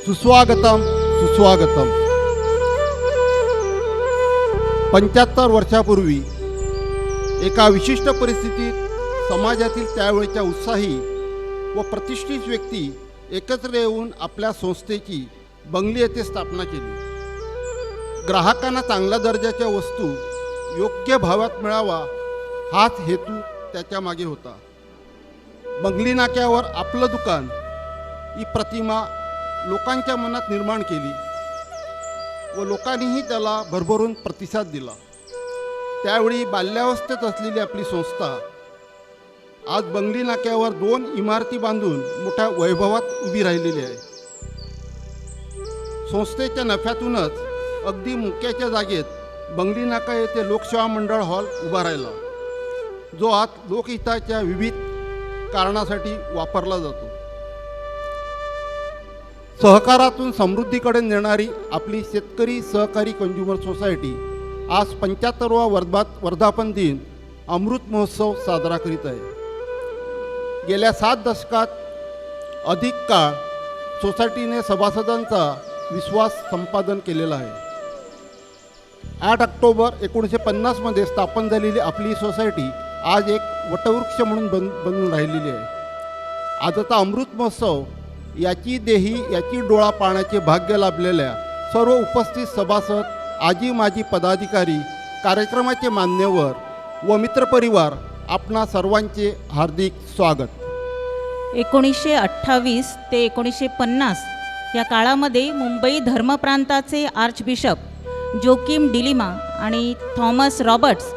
सुस्वागतम सुस्वागतम. 75 वर्षापूर्वी एका विशिष्ट परिस्थितीत समाजातील त्यावेळच्या उत्साही व प्रतिष्ठित व्यक्ती एकत्र येऊन आपल्या संस्थेची बंगली येथे स्थापना केली. ग्राहकांना चांगल्या दर्जाच्या वस्तू योग्य भावात मिळावा हाच हेतू त्याच्या मागे होता. बंगली नाक्यावर आपलं दुकान ही प्रतिमा लोकांच्या मनात निर्माण केली व लोकांनीही त्याला भरभरून प्रतिसाद दिला. त्यावेळी बाल्यावस्थेत असलेली आपली संस्था आज बंगली नाक्यावर 2 इमारती बांधून मोठ्या वैभवात उभी राहिलेली आहे. संस्थेच्या नफ्यातूनच अगदी मुक्याच्या जागेत बंगली नाका येथे लोकसेवा मंडळ हॉल उभा राहिला, जो आज लोकहिताच्या विविध कारणासाठी वापरला जातो. सहकारातून समृद्धीकडे नेणारी आपली शेतकरी सहकारी कंझ्युमर सोसायटी आज 75वा वर्धापन दिन अमृत महोत्सव साजरा करीत आहे. गेल्या 7 दशकात अधिक काळ सोसायटीने सभासदांचा विश्वास संपादन केलेला आहे. 8 ऑक्टोबर 1950मध्ये स्थापन झालेली आपली सोसायटी आज एक वटवृक्ष म्हणून बनून राहिलेली आहे. आजचा अमृत महोत्सव याची देही याची डोळा पाहण्याचे भाग्य लाभलेल्या सर्व उपस्थित सभासद, आजी माजी पदाधिकारी, कार्यक्रमाचे मान्यवर व मित्रपरिवार, आपणा सर्वांचे हार्दिक स्वागत. 1928 ते 1950 या काळामध्ये मुंबई धर्मप्रांताचे आर्चबिशप जोकिम डिलिमा आणि थॉमस रॉबर्ट्स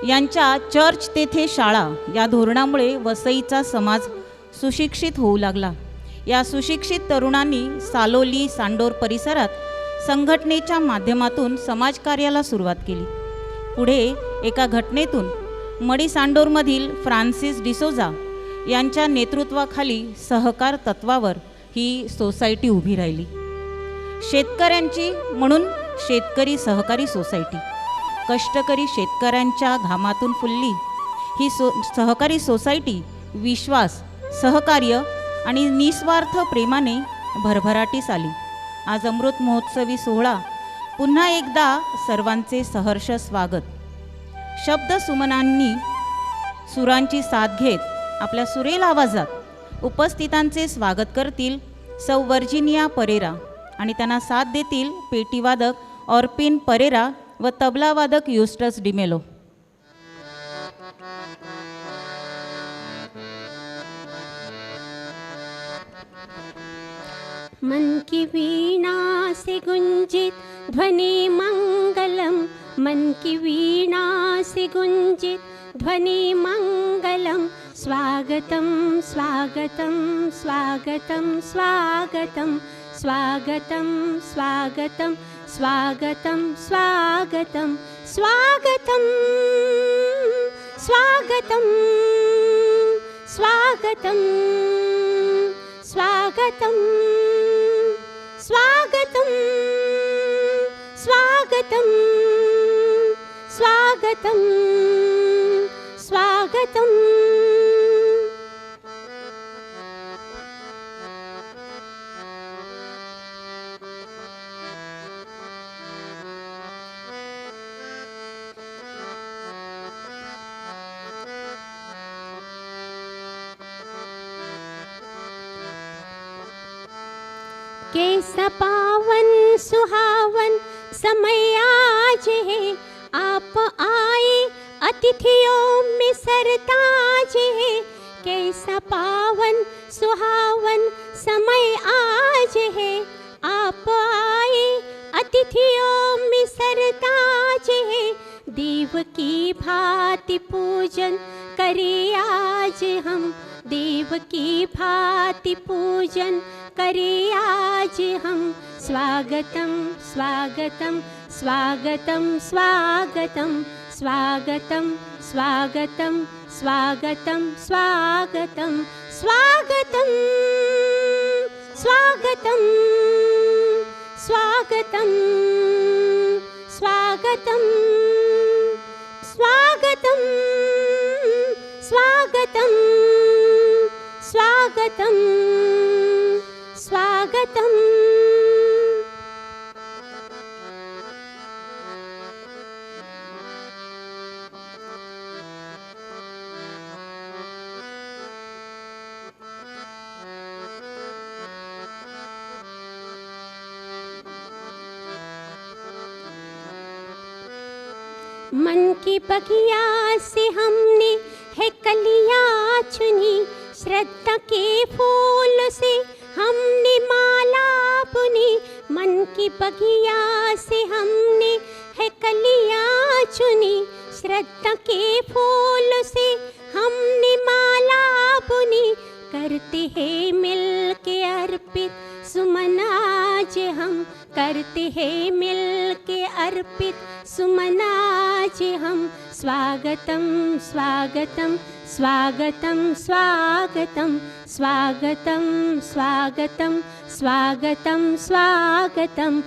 यांच्या चर्च तेथे शाळा या धोरणामुळे वसईचा समाज सुशिक्षित होऊ लागला. या सुशिक्षित तरुणांनी सालोली सांडोर परिसरात संघटनेच्या माध्यमातून समाजकार्याला सुरुवात केली. पुढे एका घटनेतून मडी सांडोरमधील फ्रान्सिस डिसोजा यांच्या नेतृत्वाखाली सहकार तत्वावर ही सोसायटी उभी राहिली. शेतकऱ्यांची म्हणून शेतकरी सहकारी सोसायटी, कष्टकरी शेतकऱ्यांच्या घामातून फुलली ही सहकारी सोसायटी विश्वास, सहकार्य आणि निस्वार्थ प्रेमाने भरभराटीस आली. आज अमृत महोत्सवी सोहळा पुन्हा एकदा सर्वांचे सहर्ष स्वागत. शब्द सुमनांनी सुरांची साथ घेत आपल्या सुरेल आवाजात उपस्थितांचे स्वागत करतील सौ वर्जिनिया परेरा आणि त्यांना साथ देतील पेटीवादक ऑर्पिन परेरा व तबलावादक युस्टस डिमेलो. मन की वीणा से गुंजित ध्वनि मंगलम, मन की वीणा से गुंजित ध्वनि मंगलम. स्वागतम स्वागतम स्वागतम स्वागतम स्वागतम स्वागतम स्वागतम स्वागतम स्वागतम स्वागतम स्वागतम स्वागतम स्वागतम स्वागतम स्वागतम स्वागतम. कैसा पावन सुहावन समय आज है, आप आए अतिथियों में सरताज है. कैसा पावन सुहावन समय आज है, आप आए अतिथियों में सरताज है. देव की भांति पूजन करे आज हम, देव की भांति पूजन करे आज हम. स्वागतम स्वागतम स्वागतम स्वागतम स्वागतम स्वागतम स्वागतम स्वागतम स्वागतम स्वागतम स्वागतम स्वागतम स्वागतम स्वागतम स्वागतम स्वागतम. मन की बगिया से हमने है कलियाँ चुनी, श्रद्धा के फूल से हमने माला बुनी। मन की बगिया से हमने है कलियाँ चुनी, श्रद्धा के फूल से हमने माला बुनी। करते हैं मिल के अर्पित सुमन आज हम, करते हैं मिल के अर्पित सुमन आज हम। स्वागतम स्वागतम स्वागतम स्वागतम स्वागतम स्वागतम स्वागतम स्वागतम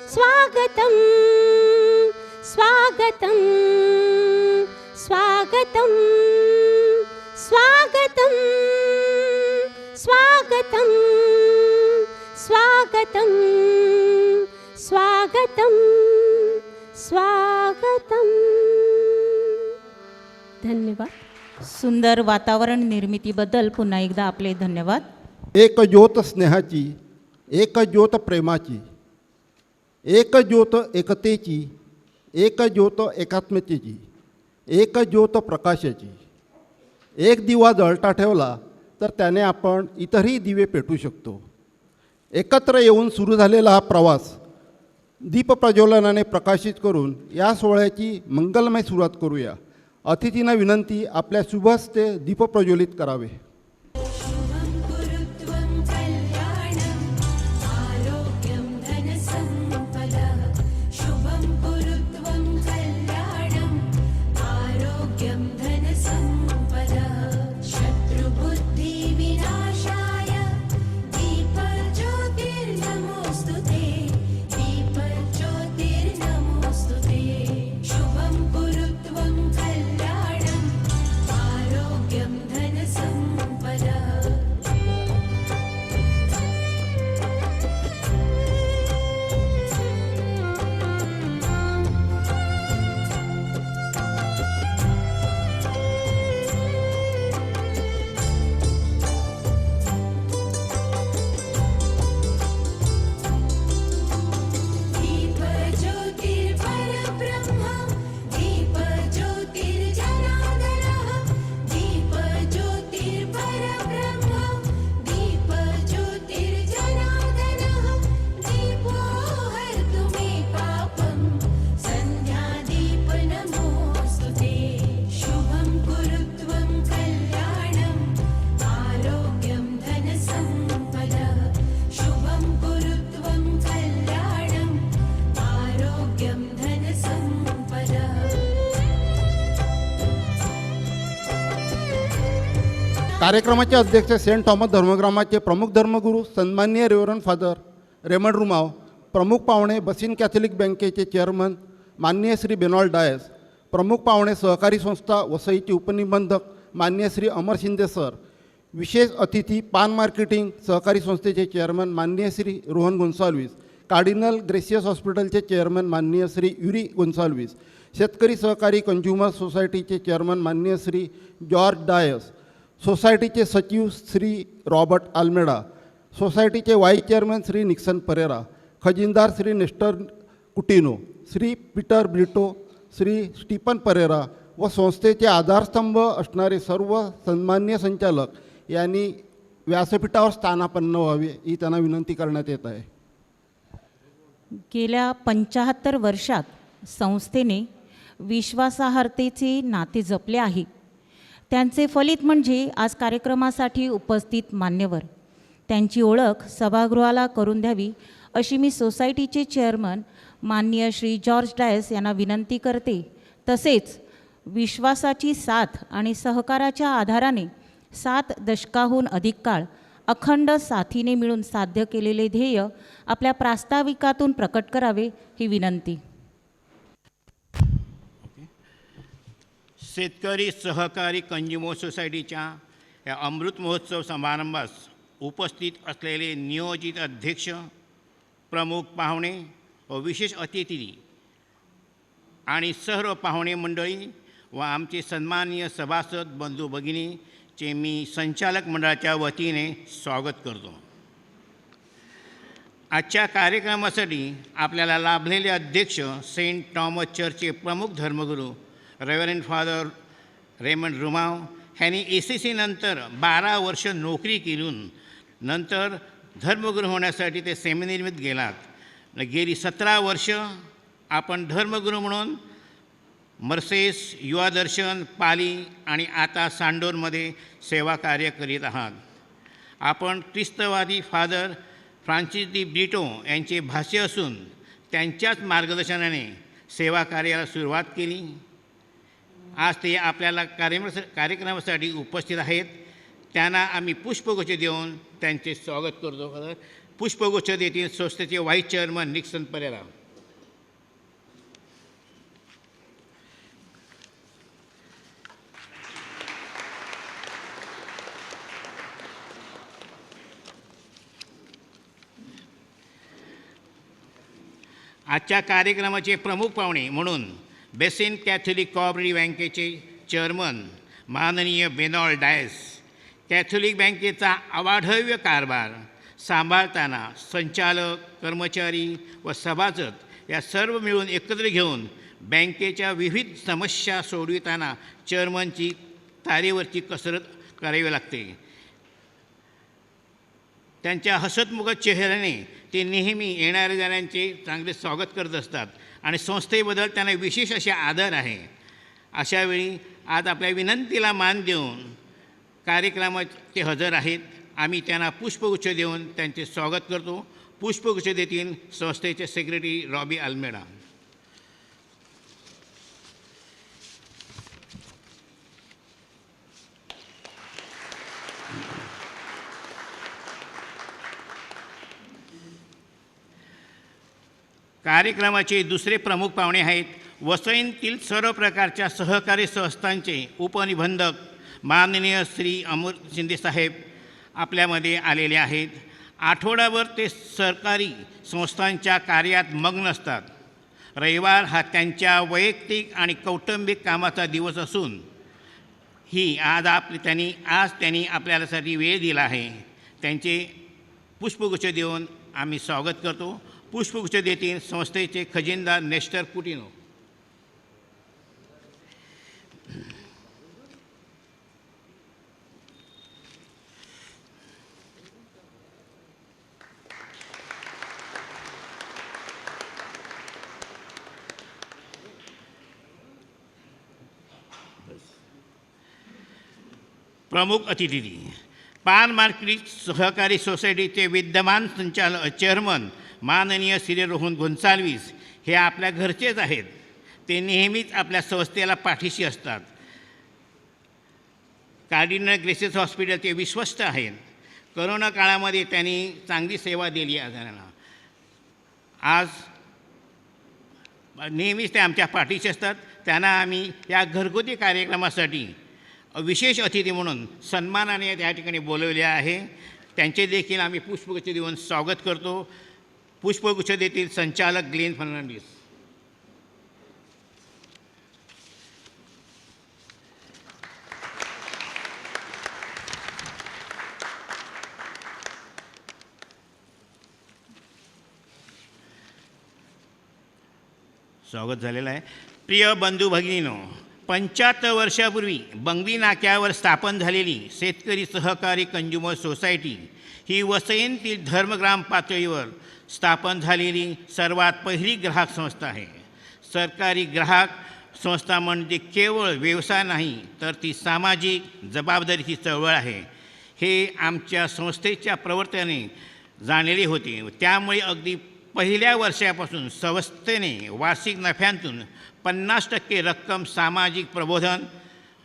स्वागतम स्वागतम स्वागतम स्वागतम स्वागतम स्वागतम स्वागतम स्वागतम स्वागतम। धन्यवाद। सुंदर वातावरण निर्मितीबद्दल पुन्हा एकदा आपले धन्यवाद। एक ज्योत स्नेहाची, एक ज्योत प्रेमाची, एक ज्योत एकतेची, एक ज्योत एकात्मतेची, एक ज्योत प्रकाशाची। एक दिवा जळता ठेवला तर त्याने आपण इतरही दिवे पेटवू शकतो। एकत्र येऊन सुरू झालेला हा प्रवास दीपप्रज्वलनाने प्रकाशित करून या सोहळ्याची मंगलमय सुरुवात करूया। अतिथींना विनंती, आपल्या शुभहस्ते दीप प्रज्वलित करावे। कार्यक्रमाचे अध्यक्ष सेंट थॉमस धर्मग्रामाचे प्रमुख धर्मगुरू सन्माननीय रेव्हरंड फादर रेमंड रुमाव, प्रमुख पाहुणे बसिन कॅथोलिक बँकेचे चेअरमन माननीय श्री बेनॉल्ड डायस, प्रमुख पाहुणे सहकारी संस्था वसईचे उपनिबंधक माननीय श्री अमर शिंदे सर, विशेष अतिथी पान मार्केटिंग सहकारी संस्थेचे चेअरमन माननीय श्री रोहन गोन्साल्विस, कार्डिनल ग्रेसियस हॉस्पिटलचे चेअरमन माननीय श्री युरी गोन्साल्विस, शेतकरी सहकारी कंझ्युमर सोसायटीचे चेअरमन माननीय श्री जॉर्ज डायस, सोसायटीचे सचिव श्री रॉबर्ट आल्मेडा, सोसायटीचे vice chairman Shri Nixon Pereira, खजिनदार Shri Nestor Coutinho, Shri Peter Brito, Shri Stephen Pereira व संस्थेचे आधारस्तंभ असणारे सर्व सन्मान्य संचालक यांनी व्यासपीठावर स्थानापन्न व्हावे ही त्यांना विनंती करण्यात येत आहे। गेल्या 75 वर्षात संस्थेने विश्वासार्हतेचे नाते जपले आहे। त्यांचे फलित म्हणजे आज कार्यक्रमासाठी उपस्थित मान्यवर। त्यांची ओळख सभागृहाला करून द्यावी अशी मी सोसायटीचे चेअरमन माननीय श्री जॉर्ज डायस यांना विनंती करते। तसेच विश्वासाची साथ आणि सहकाराच्या आधाराने 7 दशकाहून अधिक काळ अखंड साथीने मिळून साध्य केलेले ध्येय आपल्या प्रास्ताविकातून प्रकट करावे ही विनंती। शेतकरी सहकारी कंझ्युमर सोसायटीच्या या अमृत महोत्सव समारंभास उपस्थित असलेले नियोजित अध्यक्ष, प्रमुख पाहुणे व विशेष अतिथी आणि सर्व पाहुणे मंडळी व आमचे सन्माननीय सभासद बंधू भगिनीचे मी संचालक मंडळाच्या वतीने स्वागत करतो। आजच्या कार्यक्रमासाठी आपल्याला लाभलेले अध्यक्ष सेंट टॉमस चर्चचे प्रमुख धर्मगुरू रेव्हरंड फादर रेमंड रुमाव ह्यांनी ACC नंतर 12 वर्ष नोकरी केली. नंतर धर्मगुरू होण्यासाठी ते सेमिनरीमध्ये गेलात. गेली 17 वर्ष आपण धर्मगुरू म्हणून मर्सेस, युवा दर्शन, पाली आणि आता सांडोरमध्ये सेवा कार्य करीत आहात. आपण ख्रिस्तवादी फादर फ्रान्सिस डी ब्रिटो यांचे भाष्य असून त्यांच्याच मार्गदर्शनाने सेवा कार्याला सुरुवात केली. आज ते आपल्याला कार्यक्रमासाठी उपस्थित आहेत. त्यांना आम्ही पुष्पगुच्छ देऊन त्यांचे स्वागत करतो. पुष्पगुच्छ देतील संस्थेचे व्हाईस चेअरमन निक्सन परेरा. आजच्या कार्यक्रमाचे प्रमुख पाहुणे म्हणून बेसिन कॅथोलिक कोऑपरेटिव्ह बँकेचे चेअरमन माननीय बेनॉल्ड डायस, कॅथोलिक बँकेचा अवाढव्य कारभार सांभाळताना संचालक, कर्मचारी व सभासद या सर्व मिळून एकत्र घेऊन बँकेच्या विविध समस्या सोडविताना चेअरमनची तारेवरची कसरत करावी लागते. त्यांच्या हसतमुख चेहऱ्याने ते नेहमी येणाऱ्या जाणाऱ्यांचे चांगले स्वागत करत असतात आणि संस्थेबद्दल त्यांना विशेष असे आदर आहे. अशावेळी आज आपल्या विनंतीला मान देऊन कार्यक्रमात ते हजर आहेत. आम्ही त्यांना पुष्पगुच्छ देऊन त्यांचे स्वागत करतो. पुष्पगुच्छ देतील संस्थेचे सेक्रेटरी रॉबी अल्मेडा. कार्यक्रमाचे दुसरे प्रमुख पाहुणे आहेत वसईतील सर्व प्रकारच्या सहकारी संस्थांचे उपनिबंधक माननीय श्री अमर शिंदे साहेब आपल्यामध्ये आलेले आहेत. आठवडाभर ते सरकारी संस्थांच्या कार्यात मग्न असतात. रविवार हा त्यांच्या वैयक्तिक आणि कौटुंबिक कामाचा दिवस असून आज त्यांनी आपल्यासाठी वेळ दिला आहे. त्यांचे पुष्पगुच्छ देऊन आम्ही स्वागत करतो. पुष्पगुच्छ देतील संस्थेचे खजिनदार नेस्टर पुटिनो. प्रमुख अतिथी पान मार्केट सहकारी सोसायटीचे विद्यमान चेअरमन माननीय श्री रोहन गोन्साल्विस हे आपल्या घरचेच आहेत. ते नेहमीच आपल्या संस्थेला पाठीशी असतात. कार्डिनल ग्रेसेस हॉस्पिटलचे विश्वस्त आहेत. करोना काळामध्ये त्यांनी चांगली सेवा दिली आहे. आज नेहमीच ते आमच्या पाठीशी असतात. त्यांना आम्ही या घरगुती कार्यक्रमासाठी विशेष अतिथी म्हणून सन्मानाने त्या ठिकाणी बोलवले आहे. त्यांचे देखील आम्ही पुष्पगुच्छ देऊन स्वागत करतो. पुष्पगुच्छ देतील संचालक ग्लेन फर्नांडिस. स्वागत झालेलं आहे. प्रिय बंधू भगिनीनो, 75 वर्षापूर्वी बंगली नाक्यावर स्थापन झालेली शेतकरी सहकारी कंज्युमर सोसायटी ही वसईतील धर्मग्राम पातळीवर स्थापन झालेली सर्वात पहिली ग्राहक संस्था आहे. सरकारी ग्राहक संस्था म्हणजे केवळ व्यवसाय नाही, तर ती सामाजिक जबाबदारीची चळवळ आहे. हे आमच्या संस्थेच्या प्रवर्तनाने जाणलेले होते. त्यामुळे अगदी पहिल्या वर्षापासून संस्थेने वार्षिक नफ्यातून 50% रक्कम सामाजिक प्रबोधन,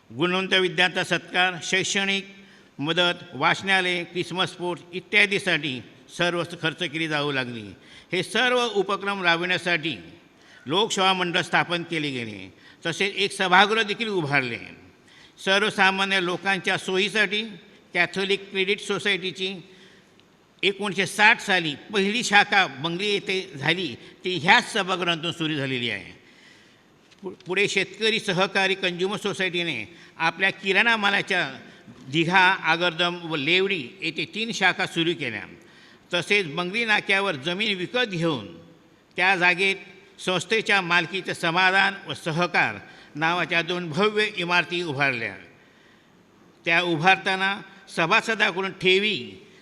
गुणवंत विद्यार्थ्यांचा सत्कार, शैक्षणिक मदत, वाचनालय, क्रिसमस स्पोर्ट्स इत्यादीसाठी सर्व खर्च केली जाऊ लागली. हे सर्व उपक्रम राबविण्यासाठी लोकसेवा मंडळ स्थापन केले गेले. तसेच एक सभागृह देखील उभारले. सर्वसामान्य लोकांच्या सोयीसाठी कॅथोलिक क्रेडिट सोसायटीची 1960 साली पहिली शाखा बंगली येथे झाली. ती ह्याच सभागृहातून सुरू झालेली आहे. पुढे शेतकरी सहकारी कंज्युमर सोसायटीने आपल्या किराणा मालाच्या दिघा, आगरदम व लेवडी येथे 3 शाखा सुरू केल्या. तसेच बंगली नाक्यावर जमीन विकत घेऊन त्या जागेत संस्थेच्या मालकीचे समाधान व सहकार नावाच्या 2 भव्य इमारती उभारल्या. त्या उभारताना सभासदाकडून ठेवी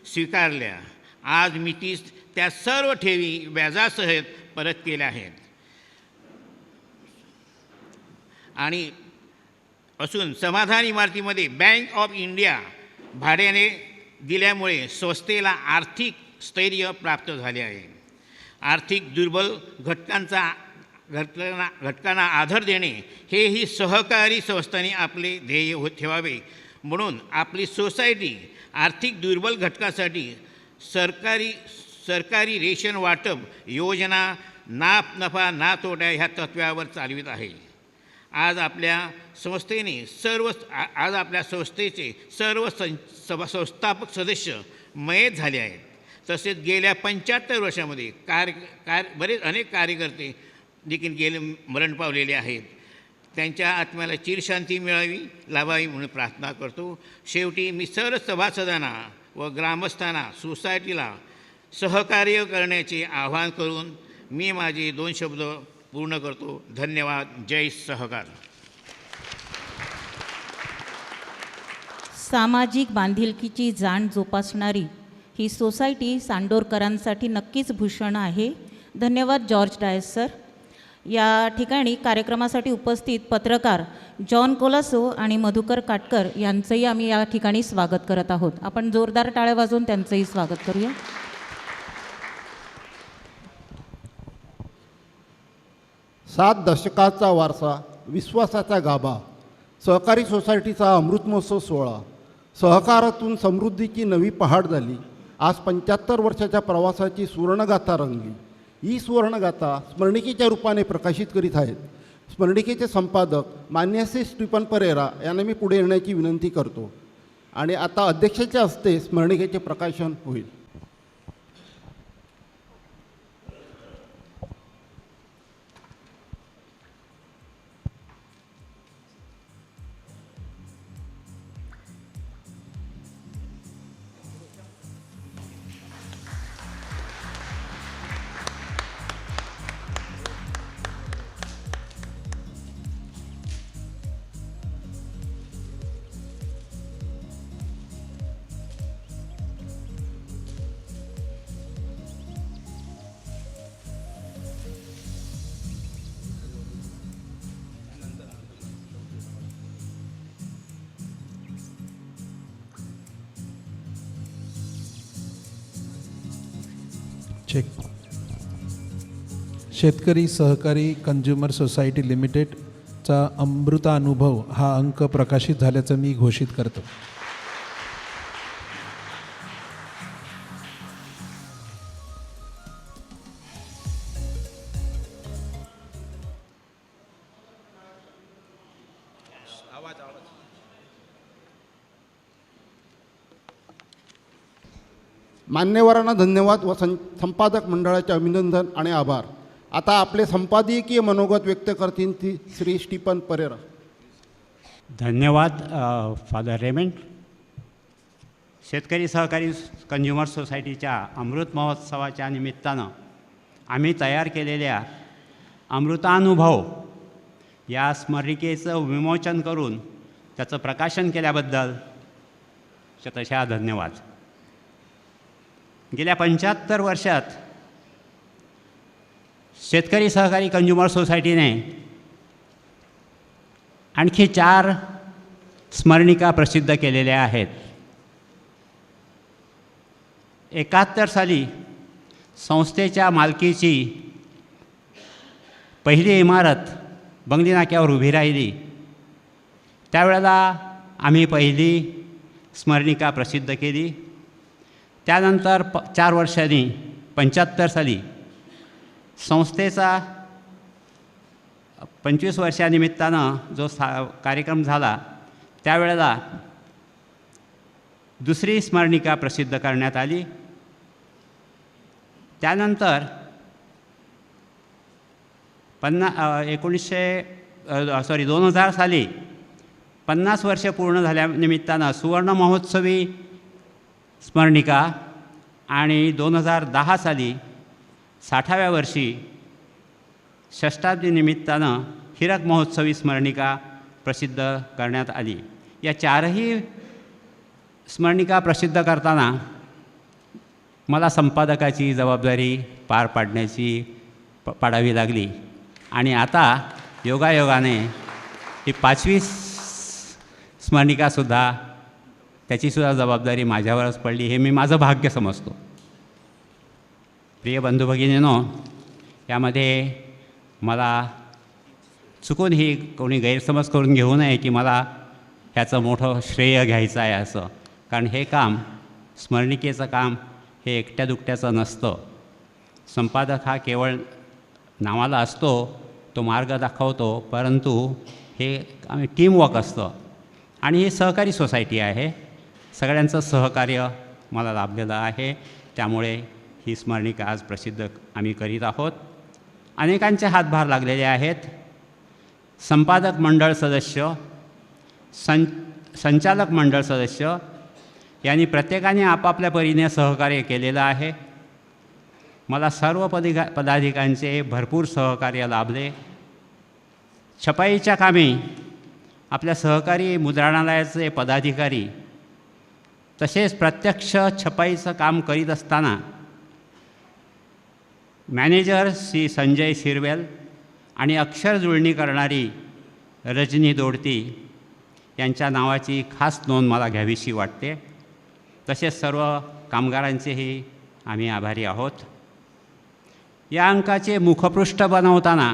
स्वीकारल्या. आज मी त्या सर्व ठेवी व्याजासहित परत केल्या आहेत आणि असून समाधान इमारतीमध्ये बँक ऑफ इंडिया भाड्याने दिल्यामुळे संस्थेला आर्थिक स्थैर्य प्राप्त झाले आहे. आर्थिक दुर्बल घटकांना आधार देणे हे ही सहकारी संस्थांनी आपले ध्येय ठेवावे. म्हणून आपली सोसायटी आर्थिक दुर्बल घटकासाठी सरकारी रेशन वाटप योजना ना नफा ना तोटा ह्या तत्त्वावर चालवित आहे. आज आपल्या संस्थेचे सर्व संस्थापक सदस्य मयत झाले आहेत. तसेच गेल्या 75 वर्षामध्ये बरेच अनेक कार्यकर्ते देखील मरण पावलेले आहेत. त्यांच्या आत्म्याला चिरशांती लाभावी म्हणून प्रार्थना करतो. शेवटी मी सर्व सभासदांना व ग्रामस्थांना सोसायटीला सहकार्य करण्याचे आवाहन करून मी माझे 2 शब्द पूर्ण करतो. धन्यवाद. जय सहकार. सामाजिक बांधिलकीची जाण जोपासणारी ही सोसायटी सांडोरकरांसाठी नक्कीच भूषण आहे. धन्यवाद जॉर्ज डायस सर. या ठिकाणी कार्यक्रमासाठी उपस्थित पत्रकार जॉन कोलासो आणि मधुकर काटकर यांचंही आम्ही या ठिकाणी स्वागत करत आहोत. आपण जोरदार टाळ्या वाजवून त्यांचंही स्वागत करूया. 7 दशकाचा वारसा, विश्वासाचा गाभा, सहकारी सोसायटीचा अमृत महोत्सव सोहळा, सहकारातून समृद्धीची नवी पहाट झाली. आज 75 वर्षाच्या प्रवासाची सुवर्णगाथा रंगली. ही सुवर्णगाथा स्मरणिकेच्या रूपाने प्रकाशित करीत आहेत. स्मरणिकेचे संपादक मान्य श्री स्टीफन परेरा यांना मी पुढे येण्याची विनंती करतो आणि आता अध्यक्षाच्या हस्ते स्मरणिकेचे प्रकाशन होईल. चेक. शेतकरी सहकारी कंझ्युमर सोसायटी लिमिटेडचा अमृतानुभव हा अंक प्रकाशित झाल्याचं मी घोषित करतो. मान्यवरांना धन्यवाद व संपादक मंडळाचे अभिनंदन आणि आभार. आता आपले संपादकीय मनोगत व्यक्त करतील ती श्री स्टीफन परेरा. धन्यवाद फादर रेमंड. शेतकरी सहकारी कंझ्युमर सोसायटीच्या अमृत महोत्सवाच्या निमित्तानं आम्ही तयार केलेल्या अमृतानुभव या स्मरणिकेचं विमोचन करून त्याचं प्रकाशन केल्याबद्दल शतशः धन्यवाद. गेल्या 75 वर्षात शेतकरी सहकारी कंझ्युमर सोसायटीने आणखी 4 स्मरणिका प्रसिद्ध केलेल्या आहेत. 71 साली संस्थेच्या मालकीची पहिली इमारत बंगली नाक्यावर उभी राहिली. त्यावेळेला आम्ही पहिली स्मरणिका प्रसिद्ध केली. त्यानंतर 4 वर्षांनी 75 साली संस्थेचा 25 वर्षानिमित्तानं जो कार्यक्रम झाला त्यावेळेला दुसरी स्मरणिका प्रसिद्ध करण्यात आली. त्यानंतर 2000 साली 50 वर्ष पूर्ण झाल्यानिमित्तानं सुवर्ण महोत्सवी स्मरणिका आणि 2010 साली 60व्या वर्षी षष्ठाब्दीनिमित्तानं हीरक महोत्सवी स्मरणिका प्रसिद्ध करण्यात आली. या चारही स्मरणिका प्रसिद्ध करताना मला संपादकाची जबाबदारी पार पाडावी लागली आणि आता योगायोगाने ही 5वी स्मरणिकासुद्धा त्याचीसुद्धा जबाबदारी माझ्यावरच पडली. हे मी माझं भाग्य समजतो. प्रिय बंधू भगिनींनो, यामध्ये मला चुकून ही कोणी गैरसमज करून घेऊ नये की मला ह्याचं मोठं श्रेय घ्यायचं आहे असं. कारण हे काम, स्मरणिकेचं काम हे एकट्या दुकट्याचं नसतं. संपादक हा केवळ नावाला असतो, तो मार्ग दाखवतो, परंतु हे आम्ही टीमवर्क असतं. आणि ही सहकारी सोसायटी आहे. सगळ्यांचं सहकार्य मला लाभलेलं आहे. त्यामुळे ही स्मरणिका आज प्रसिद्ध आम्ही करीत आहोत. अनेकांचे हातभार लागलेले आहेत. संपादक मंडळ सदस्य, संचालक मंडळ सदस्य यांनी प्रत्येकाने आपापल्या परीने सहकार्य केलेलं आहे. मला सर्व पदाधिकाऱ्यांचे भरपूर सहकार्य लाभले. छपाईच्या कामी आपल्या सहकारी मुद्रणालयाचे पदाधिकारी तसेच प्रत्यक्ष छपाईचं काम करीत असताना मॅनेजर श्री संजय शिरवेल आणि अक्षर जुळणी करणारी रजनी दोडती यांच्या नावाची खास नोंद मला घ्यावीशी वाटते. तसेच सर्व कामगारांचेही आम्ही आभारी आहोत. या अंकाचे मुखपृष्ठ बनवताना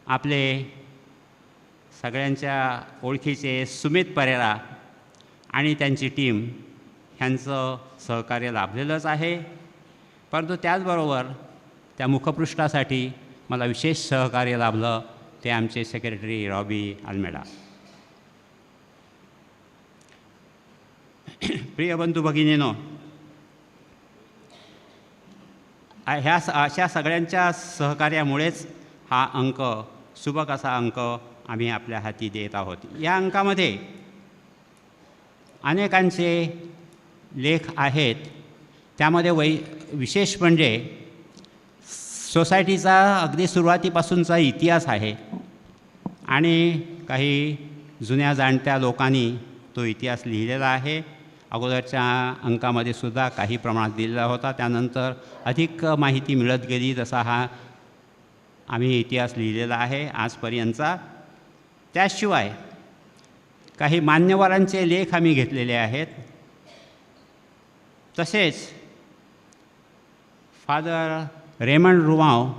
आपले सगळ्यांच्या ओळखीचे सुमित परेरा आणि त्यांची टीम ह्यांचं सहकार्य लाभलेलंच आहे. परंतु त्याचबरोबर त्या मुखपृष्ठासाठी मला विशेष सहकार्य लाभलं ते आमचे सेक्रेटरी रॉबी अल्मेडा. प्रिय बंधू भगिनींनो, अशा सगळ्यांच्या सहकार्यामुळेच हा अंक, सुबक असा अंक आम्ही आपल्या हाती देत आहोत. या अंकामध्ये अनेकांचे लेख आहेत. त्यामध्ये विशेष म्हणजे सोसायटीचा अगदी सुरुवातीपासूनचा इतिहास आहे आणि काही जुन्या जाणत्या लोकांनी तो इतिहास लिहिलेला आहे. अगोदरच्या अंकामध्ये सुद्धा काही प्रमाणात दिलेला होता. त्यानंतर अधिक माहिती मिळत गेली तसा हा आम्ही इतिहास लिहिलेला आहे आजपर्यंतचा. त्याशिवाय काही मान्यवरांचे लेख आम्ही घेतलेले आहेत. तसेच फादर रेमंड रुमाव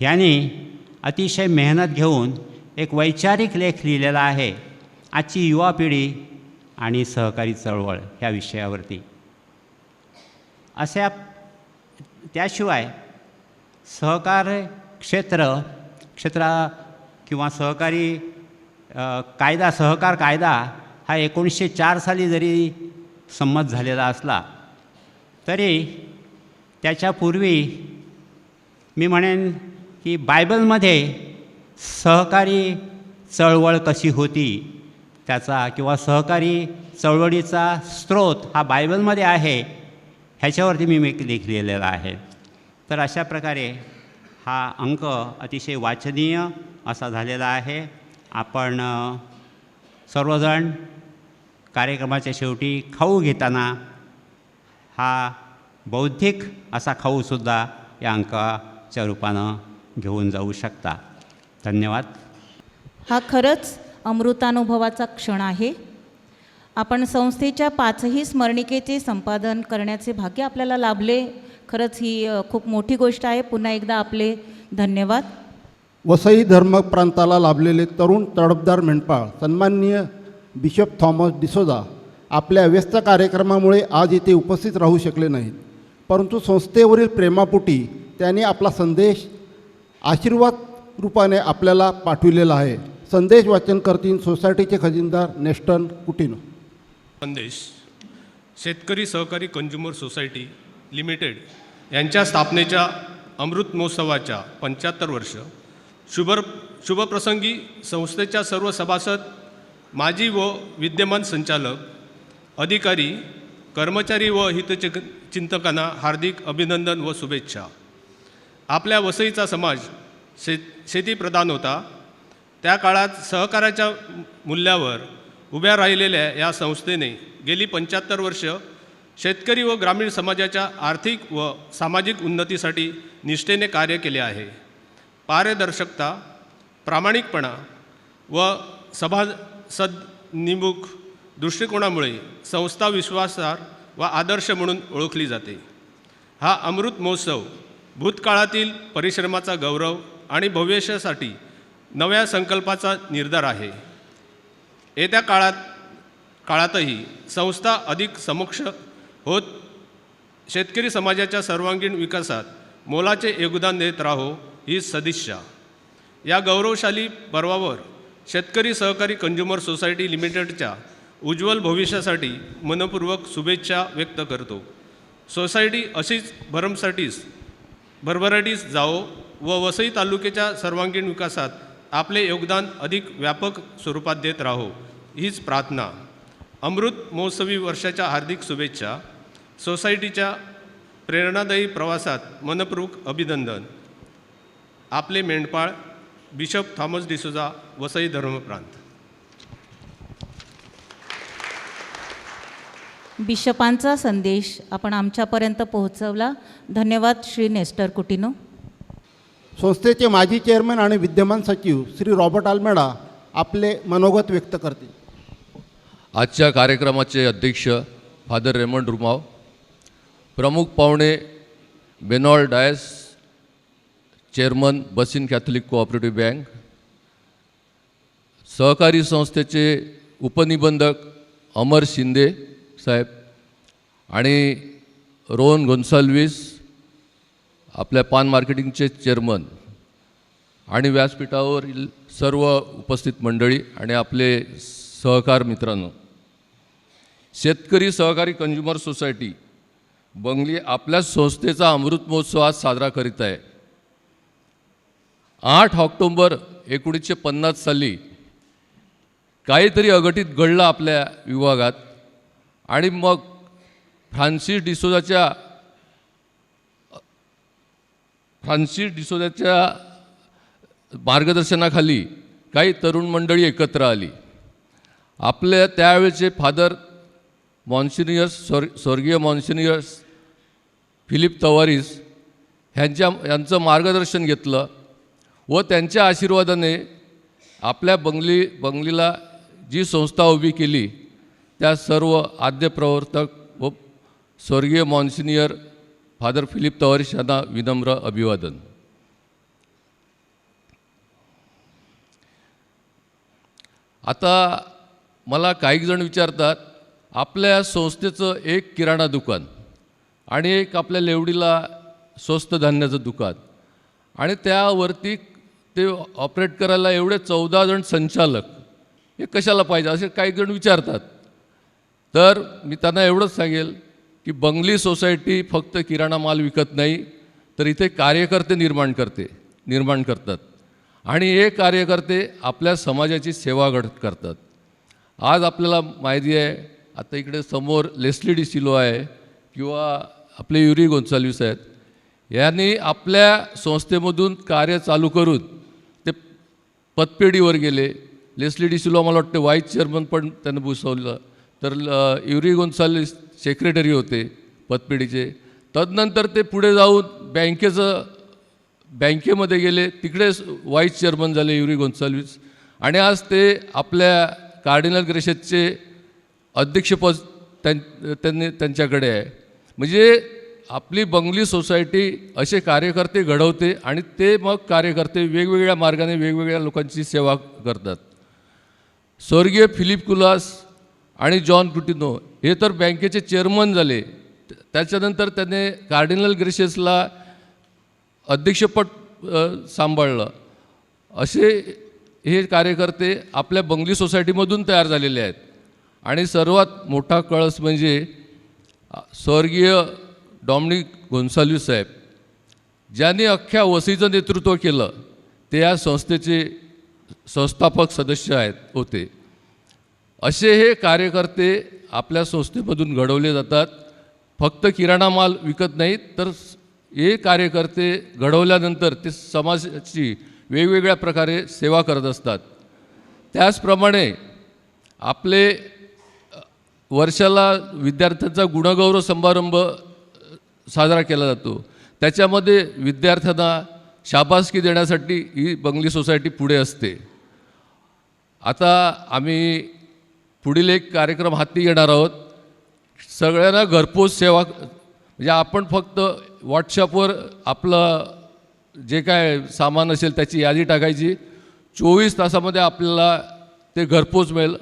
यांनी अतिशय मेहनत घेऊन एक वैचारिक लेख लिहिलेला आहे, आजची युवा पिढी आणि सहकारी चळवळ ह्या विषयावरती. अशा त्याशिवाय सहकार क्षेत्र किंवा सहकारी कायदा, सहकार कायदा हा 1904 साली जरी संमत झालेला असला तरी त्याच्यापूर्वी मी म्हणेन की बायबलमध्ये सहकारी चळवळ कशी होती त्याचा किंवा सहकारी चळवळीचा स्रोत हा बायबलमध्ये आहे ह्याच्यावरती मी एक लेख लिहिलेला आहे. तर अशा प्रकारे हा अंक अतिशय वाचनीय असा झालेला आहे. आपण सर्वजण कार्यक्रमाच्या शेवटी खाऊ घेताना हा बौद्धिक असा खाऊसुद्धा या अंकाच्या रूपानं घेऊन जाऊ शकता. धन्यवाद. हा खरंच अमृतानुभवाचा क्षण आहे. आपण संस्थेच्या 5ही स्मरणिकेचे संपादन करण्याचे भाग्य आपल्याला लाभले. खरंच ही खूप मोठी गोष्ट आहे. पुन्हा एकदा आपले धन्यवाद. वसई धर्मप्रांताला लाभलेले तरुण तडफदार मेंढपाळ सन्माननीय बिशप थॉमस डिसोजा आपल्या व्यस्त कार्यक्रमामुळे आज इथे उपस्थित राहू शकले नाहीत. परंतु संस्थेवरील प्रेमापोटी त्यांनी आपला संदेश आशीर्वाद रूपाने आपल्याला पाठविलेला आहे. संदेश वाचन करतील सोसायटीचे खजिनदार नेस्टन कुटिनो. संदेश. शेतकरी सहकारी कंझ्युमर सोसायटी लिमिटेड यांच्या स्थापनेच्या अमृत महोत्सवाच्या 75 वर्ष शुभप्रसंगी संस्थेच्या सर्व सभासद, माजी व विद्यमान संचालक, अधिकारी, कर्मचारी व हितचिंतकांना हार्दिक अभिनंदन व शुभेच्छा. आपल्या वसईचा समाज शेतीप्रधान होता. त्या काळात सहकाराच्या मूल्यावर उभ्या राहिलेल्या या संस्थेने गेली 75 वर्ष शेतकरी व ग्रामीण समाजाच्या आर्थिक व सामाजिक उन्नतीसाठी निष्ठेने कार्य केले आहे. पारदर्शकता, प्रामाणिकपणा व सभासदनिमुख दृष्टिकोनामुळे संस्था विश्वासार्ह व आदर्श म्हणून ओळखली जाते. हा अमृत महोत्सव भूतकाळातील परिश्रमाचा गौरव आणि भविष्यासाठी नव्या संकल्पाचा निर्धार आहे. येत्या काळातही संस्था अधिक सक्षम होत शेतकरी समाजाच्या सर्वांगीण विकासात मोलाचे योगदान देत राहो ही सदिच्छा. या गौरवशाली पर्वावर शेतकरी सहकारी कंझ्युमर सोसायटी लिमिटेडच्या उज्ज्वल भविष्यासाठी मनपूर्वक शुभेच्छा व्यक्त करतो. सोसायटी अशीच भरभराटीस जावो व वसई तालुक्याच्या सर्वांगीण विकासात आपले योगदान अधिक व्यापक स्वरूपात देत राहो हीच प्रार्थना. अमृत महोत्सवी वर्षाच्या हार्दिक शुभेच्छा. सोसायटीच्या प्रेरणादायी प्रवासात मनपूर्वक अभिनंदन. आपले मेंढपाळ बिशप थॉमस डिसोजा, वसई धर्मप्रांत. बिशपांचा संदेश आपण आमच्यापर्यंत पोहोचवला. धन्यवाद श्री नेस्टर कुटिनो. संस्थेचे माजी चेअरमन आणि विद्यमान सचिव श्री रॉबर्ट आल्मेडा आपले मनोगत व्यक्त करतील. आजच्या कार्यक्रमाचे अध्यक्ष फादर रेमंड रुमाव, प्रमुख पाहुणे Benold Dias, chairman Bassein catholic cooperative bank, सहकारी संस्थेचे उपनिबंधक अमर शिंदे साहेब आणि रोहन गोन्साल्विस, आपल्या पान मार्केटिंगचे चेअरमन आणि व्यासपीठावरील सर्व उपस्थित मंडळी आणि आपले सहकार मित्रांनो, शेतकरी सहकारी कंझ्युमर सोसायटी बंगली आपल्या संस्थेचा अमृत महोत्सव आज साजरा करीत आहे. 8 ऑक्टोंबर 1950 साली काहीतरी अघटित घडलं आपल्या विभागात आणि मग फ्रान्सिस डिसोजाच्या मार्गदर्शनाखाली काही तरुण मंडळी एकत्र आली. आपल्या त्यावेळेचे फादर स्वर्गीय मॉन्सिनियर्स फिलिप तवारीस यांचं मार्गदर्शन घेतलं व त्यांच्या आशीर्वादाने आपल्या बंगलीला जी संस्था उभी केली त्या सर्व आद्य प्रवर्तक व स्वर्गीय मॉन्सिनियर फादर फिलिप तवारीस यांना विनम्र अभिवादन. आता मला काही जण विचारतात, आपल्या संस्थेचं एक किराणा दुकान आणि एक आपल्या लेवडीला स्वस्त धान्याचं दुकान आणि त्यावरती ते ऑपरेट करायला एवढे 14 जण संचालक, हे कशाला पाहिजे असे काही जण विचारतात. तर मी त्यांना एवढंच सांगेल की बंगली सोसायटी फक्त किराणा माल विकत नाही, तर इथे कार्यकर्ते निर्माण करतात आणि हे कार्यकर्ते आपल्या समाजाची सेवा करतात. आज आपल्याला माहिती आहे, आता इकडे समोर लेस्ली डिसिलो आहे किंवा आपले युरी गोन्साल्विस आहेत, यांनी आपल्या संस्थेमधून कार्य चालू करून ते पतपेढीवर गेले. लेस्ली डिसिलो मला वाटते व्हाईस चेअरमन पण त्यांनी भूषवलं, तर युरी गोन्साल्विस सेक्रेटरी होते पतपेढीचे. तदनंतर ते पुढे जाऊन बँकेमध्ये गेले, तिकडे व्हाईस चेअरमन झाले युरी गोन्साल्विस आणि आज ते आपल्या कार्डिनल ग्रेशेसचे अध्यक्षपद त्यांच्याकडे आहे. म्हणजे आपली बंगली सोसायटी असे कार्यकर्ते घडवते आणि ते मग कार्यकर्ते वेगवेगळ्या मार्गाने वेगवेगळ्या लोकांची सेवा करतात. स्वर्गीय फिलिप कुलास आणि जॉन कुटिनो हे तर बँकेचे चेअरमन झाले, त्याच्यानंतर त्याने कार्डिनल ग्रेशियसला अध्यक्षपद सांभाळलं. असे हे कार्यकर्ते आपल्या बंगली सोसायटीमधून तयार झालेले आहेत. आणि सर्वात मोठा कळस म्हणजे स्वर्गीय डॉमिनिक गोन्साल्विस साहेब, ज्यांनी अख्ख्या वसईचं नेतृत्व केलं, ते या संस्थेचे संस्थापक सदस्य होते. असे हे कार्यकर्ते आपल्या संस्थेमधून घडवले जातात. फक्त किराणा माल विकत नाहीत, तर हे कार्यकर्ते घडवल्यानंतर ते समाजाची वेगवेगळ्या प्रकारे सेवा करत असतात. त्याचप्रमाणे आपले वर्षाला विद्यार्थ्यांचा गुणगौरव समारंभ साजरा केला जातो. त्याच्यामध्ये विद्यार्थ्यांना शाबासकी देण्यासाठी ही बंगली सोसायटी पुढे असते. आता आम्ही पुढील एक कार्यक्रम हाती घेणार आहोत. सगळ्यांना घरपोच सेवा, म्हणजे आपण फक्त व्हॉट्सअपवर आपलं जे काय सामान असेल त्याची यादी टाकायची, 24 तासामध्ये आपल्याला ते घरपोच मिळेल.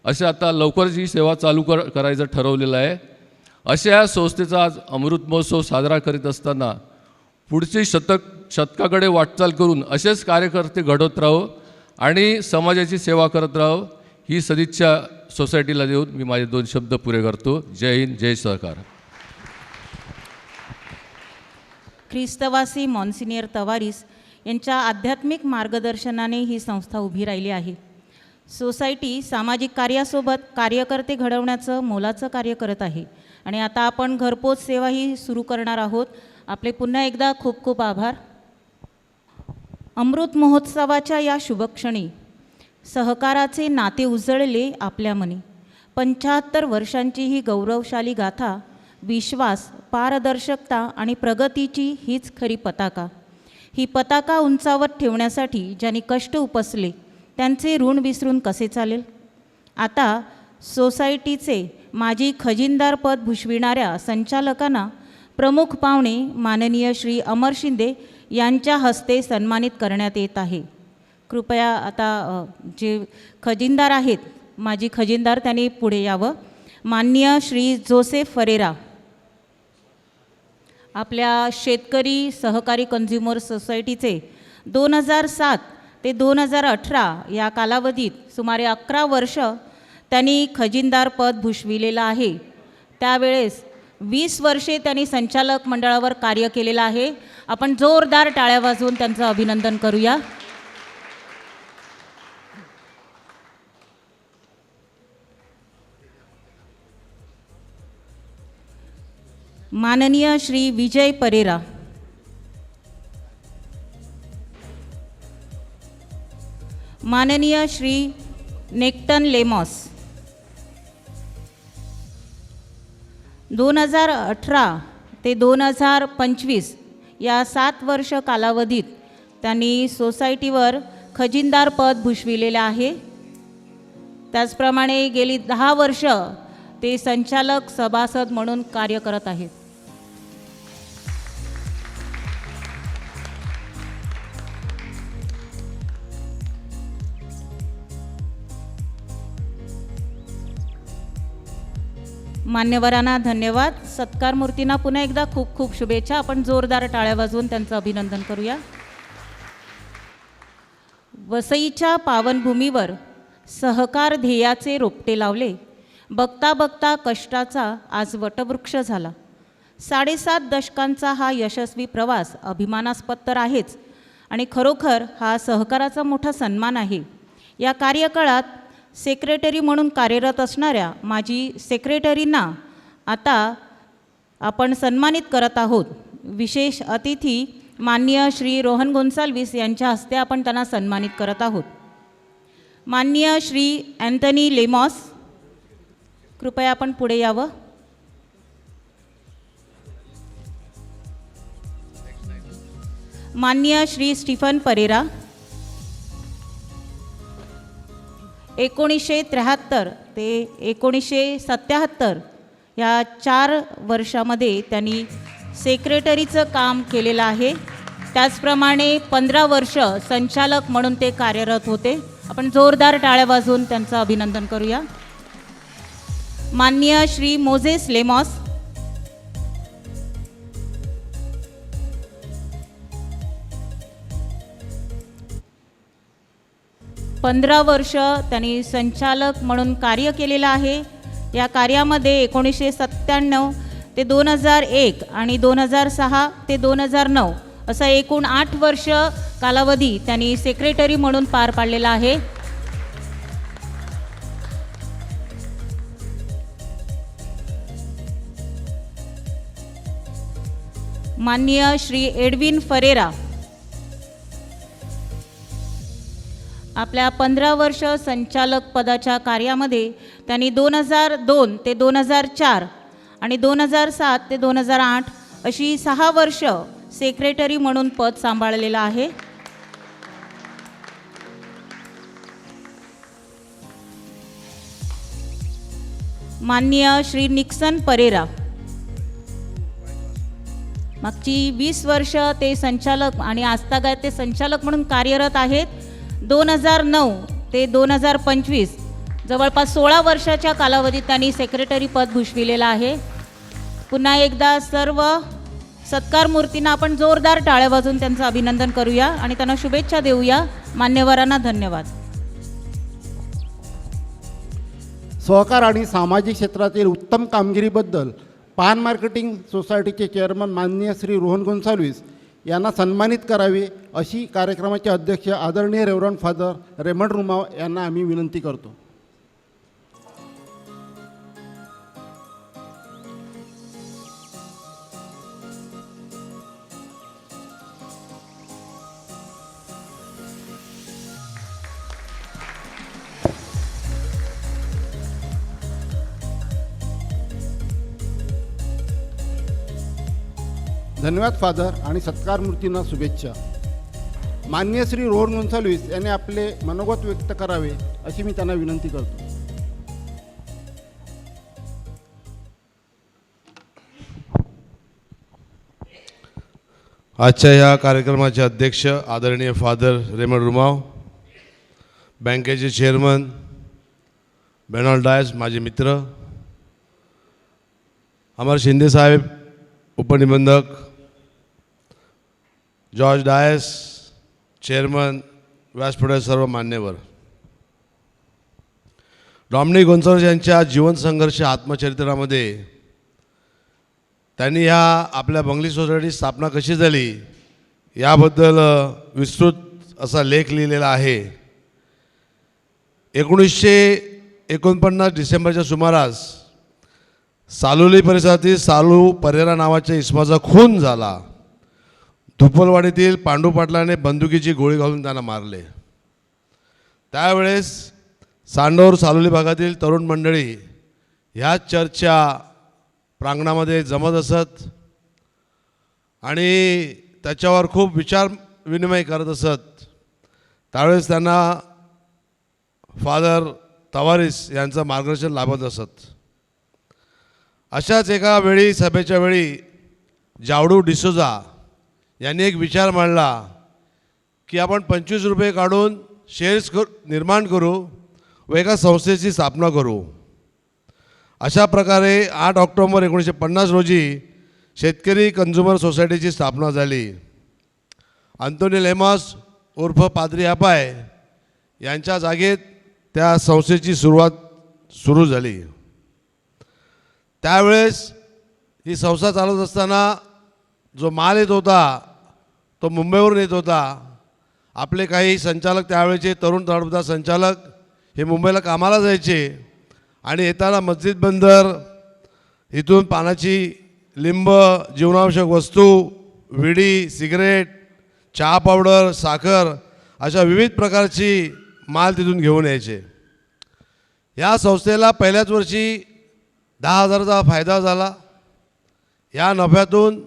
असे आता लवकरच ही सेवा चालू करायचं ठरवलेलं आहे. अशा संस्थेचा आज अमृत महोत्सव साजरा करीत असताना पुढची शतकाकडे वाटचाल करून असेच कार्यकर्ते घडवत राहो आणि समाजाची सेवा करत राहो, ही सदिच्छा सोसायटीला देऊन मी माझे 2 शब्द पुरे करतो. जय हिंद, जय सहकार. ख्रिस्तवासी मॉन्सिनियर तवारीस यांच्या आध्यात्मिक मार्गदर्शनाने ही संस्था उभी राहिली आहे. सोसायटी सामाजिक कार्यासोबत कार्यकर्ते घडवण्याचं मोलाचं कार्य करत आहे आणि आता आपण घरपोच सेवाही सुरू करणार आहोत. आपले पुन्हा एकदा खूप खूप आभार. अमृत महोत्सवाच्या या शुभक्षणी सहकाराचे नाते उजळले आपल्या मनी. 75 वर्षांची ही गौरवशाली गाथा, विश्वास, पारदर्शकता आणि प्रगतीची हीच खरी पताका. ही पताका उंचावर ठेवण्यासाठी ज्यांनी कष्ट उपसले त्यांचे ऋण विसरून कसे चालेल. आता सोसायटीचे माजी खजिनदारपद भूषविणाऱ्या संचालकांना प्रमुख पाहुणे माननीय श्री अमर शिंदे यांच्या हस्ते सन्मानित करण्यात येत आहे. कृपया आता जे खजिनदार आहेत, माजी खजिनदार, त्यांनी पुढे यावं. माननीय श्री जोसेफ फरेरा आपल्या शेतकरी सहकारी कंझ्युमर सोसायटीचे 2007 ते 2018 या कालावधीत सुमारे 11 वर्ष त्यांनी खजिनदार पद भूषविलेलं आहे. त्यावेळेस 20 वर्षे त्यांनी संचालक मंडळावर कार्य केलेलं आहे. आपण जोरदार टाळ्या वाजवून त्यांचं अभिनंदन करूया. माननीय श्री विजय परेरा, माननीय श्री नेक्टन लेमॉस, 2018 ते 2025 या 7 वर्ष कालावधीत त्यांनी सोसायटीवर खजिनदार पद भूषविलेले आहे. त्याचप्रमाणे गेली 10 वर्ष ते संचालक सभासद म्हणून कार्य करत आहेत. मान्यवरांना धन्यवाद. सत्कार मूर्तींना पुन्हा एकदा खूप खूप शुभेच्छा. आपण जोरदार टाळ्या वाजवून त्यांचं अभिनंदन करूया. वसईच्या पावनभूमीवर सहकार ध्येयाचे रोपटे लावले. बघता बघता कष्टाचा आज वटवृक्ष झाला. 7.5 दशकांचा हा यशस्वी प्रवास अभिमानास्पद तर आहेच आणि खरोखर हा सहकाराचा मोठा सन्मान आहे. या कार्यकाळात सेक्रेटरी म्हणून कार्यरत असणाऱ्या माजी सेक्रेटरींना आता आपण सन्मानित करत आहोत. विशेष अतिथी माननीय श्री रोहन गोन्साल्विस यांच्या हस्ते आपण त्यांना सन्मानित करत आहोत. माननीय श्री अँथनी लेमॉस, कृपया आपण पुढे यावं. माननीय श्री स्टीफन परेरा, 1973 ते 1977 या 4 वर्षामध्ये त्यांनी सेक्रेटरीचं काम केलेलं आहे. त्याचप्रमाणे 15 वर्ष संचालक म्हणून ते कार्यरत होते. आपण जोरदार टाळ्या वाजवून त्यांचं अभिनंदन करूया. माननीय श्री मोझेस लेमॉस, पंधरा वर्ष त्यांनी संचालक म्हणून कार्य केलेलं आहे. या कार्यामध्ये 1997 ते 2001 आणि 2006 ते 2009 असं एकूण 8 वर्ष कालावधी त्यांनी सेक्रेटरी म्हणून पार पाडलेला आहे. माननीय श्री एडविन फरेरा. आपल्या 15 वर्ष संचालक पदाच्या कार्यामध्ये त्यांनी 2002 ते 2004 आणि 2007 ते 2008 अशी 6 वर्ष सेक्रेटरी म्हणून पद सांभाळलेलं आहे. माननीय श्री निक्सन परेरा. मागची 20 वर्ष ते संचालक आणि आजतागायत ते संचालक म्हणून कार्यरत आहेत. 2009 ते 2025 जवळपास 16 वर्षाच्या कालावधीत त्यांनी सेक्रेटरी पद भूषविलेलं आहे. पुन्हा एकदा सर्व सत्कार मूर्तींना आपण जोरदार टाळ्या वाजवून त्यांचं अभिनंदन करूया आणि त्यांना शुभेच्छा देऊया. मान्यवरांना धन्यवाद. सहकार आणि सामाजिक क्षेत्रातील उत्तम कामगिरीबद्दल पान मार्केटिंग सोसायटीचे चेअरमन माननीय श्री रोहन गोन्साल्विस यांना सन्मानित करावे अशी कार्यक्रमाचे अध्यक्ष आदरणीय रेव्हरंड फादर रेमंड रुमाव यांना आम्ही विनंती करतो. धन्यवाद फादर आणि सत्कार मूर्तींना शुभेच्छा. माननीय श्री रोहन गोन्साल्विस यांनी आपले मनोगत व्यक्त करावे अशी मी त्यांना विनंती करतो. आजच्या या कार्यक्रमाचे अध्यक्ष आदरणीय फादर रेमंड रुमाव, बँकेचे चेअरमन बेनॉल्ड डायस, माझे मित्र अमर शिंदे साहेब, उपनिबंधक जॉर्ज डायस, चेअरमन, व्यासपीठावर सर्व मान्यवर. डॉमिनिक गोन्साल्विस यांच्या जीवन संघर्ष आत्मचरित्रामध्ये त्यांनी ह्या आपल्या बंगली सोसायटी स्थापना कशी झाली याबद्दल विस्तृत असा लेख लिहिलेला आहे. 1949 डिसेंबरच्या सुमारास सालोली परिसरातील सालू परेरा नावाच्या इसमाचा खून झाला. धुपलवाडीतील पांडू पाटलाने बंदुकीची गोळी घालून त्यांना मारले. त्यावेळेस सांडोर सालोली भागातील तरुण मंडळी ह्या चर्चच्या प्रांगणामध्ये जमत असत आणि त्याच्यावर खूप विचार विनिमय करत असत. त्यावेळेस त्यांना फादर तवारिस यांचं मार्गदर्शन लाभत असत. अशाच एका वेळी सभेच्या वेळी जावडू डिसोजा यांनी एक विचार मांडला की आपण 25 रुपये काढून शेअर्स निर्माण करू व एका संस्थेची स्थापना करू. अशा प्रकारे 8 ऑक्टोबर 1950 रोजी शेतकरी कंझ्युमर सोसायटीची स्थापना झाली. अंतोनी लेमॉस उर्फ पाद्री अपाय यांच्या जागेत त्या संस्थेची सुरू झाली. त्यावेळेस ही संस्था चालवत असताना जो माल येत होता तो मुंबईवरून येत होता. आपले काही संचालक, त्यावेळेचे तरुण तडफदार संचालक हे मुंबईला कामाला जायचे आणि येताना मस्जिद बंदर इथून पानाची लिंब, जीवनावश्यक वस्तू, विडी, सिगरेट, चहा पावडर, साखर अशा विविध प्रकारची माल तिथून घेऊन यायचे. या संस्थेला पहिल्याच वर्षी 10,000चा फायदा झाला. या नफ्यातून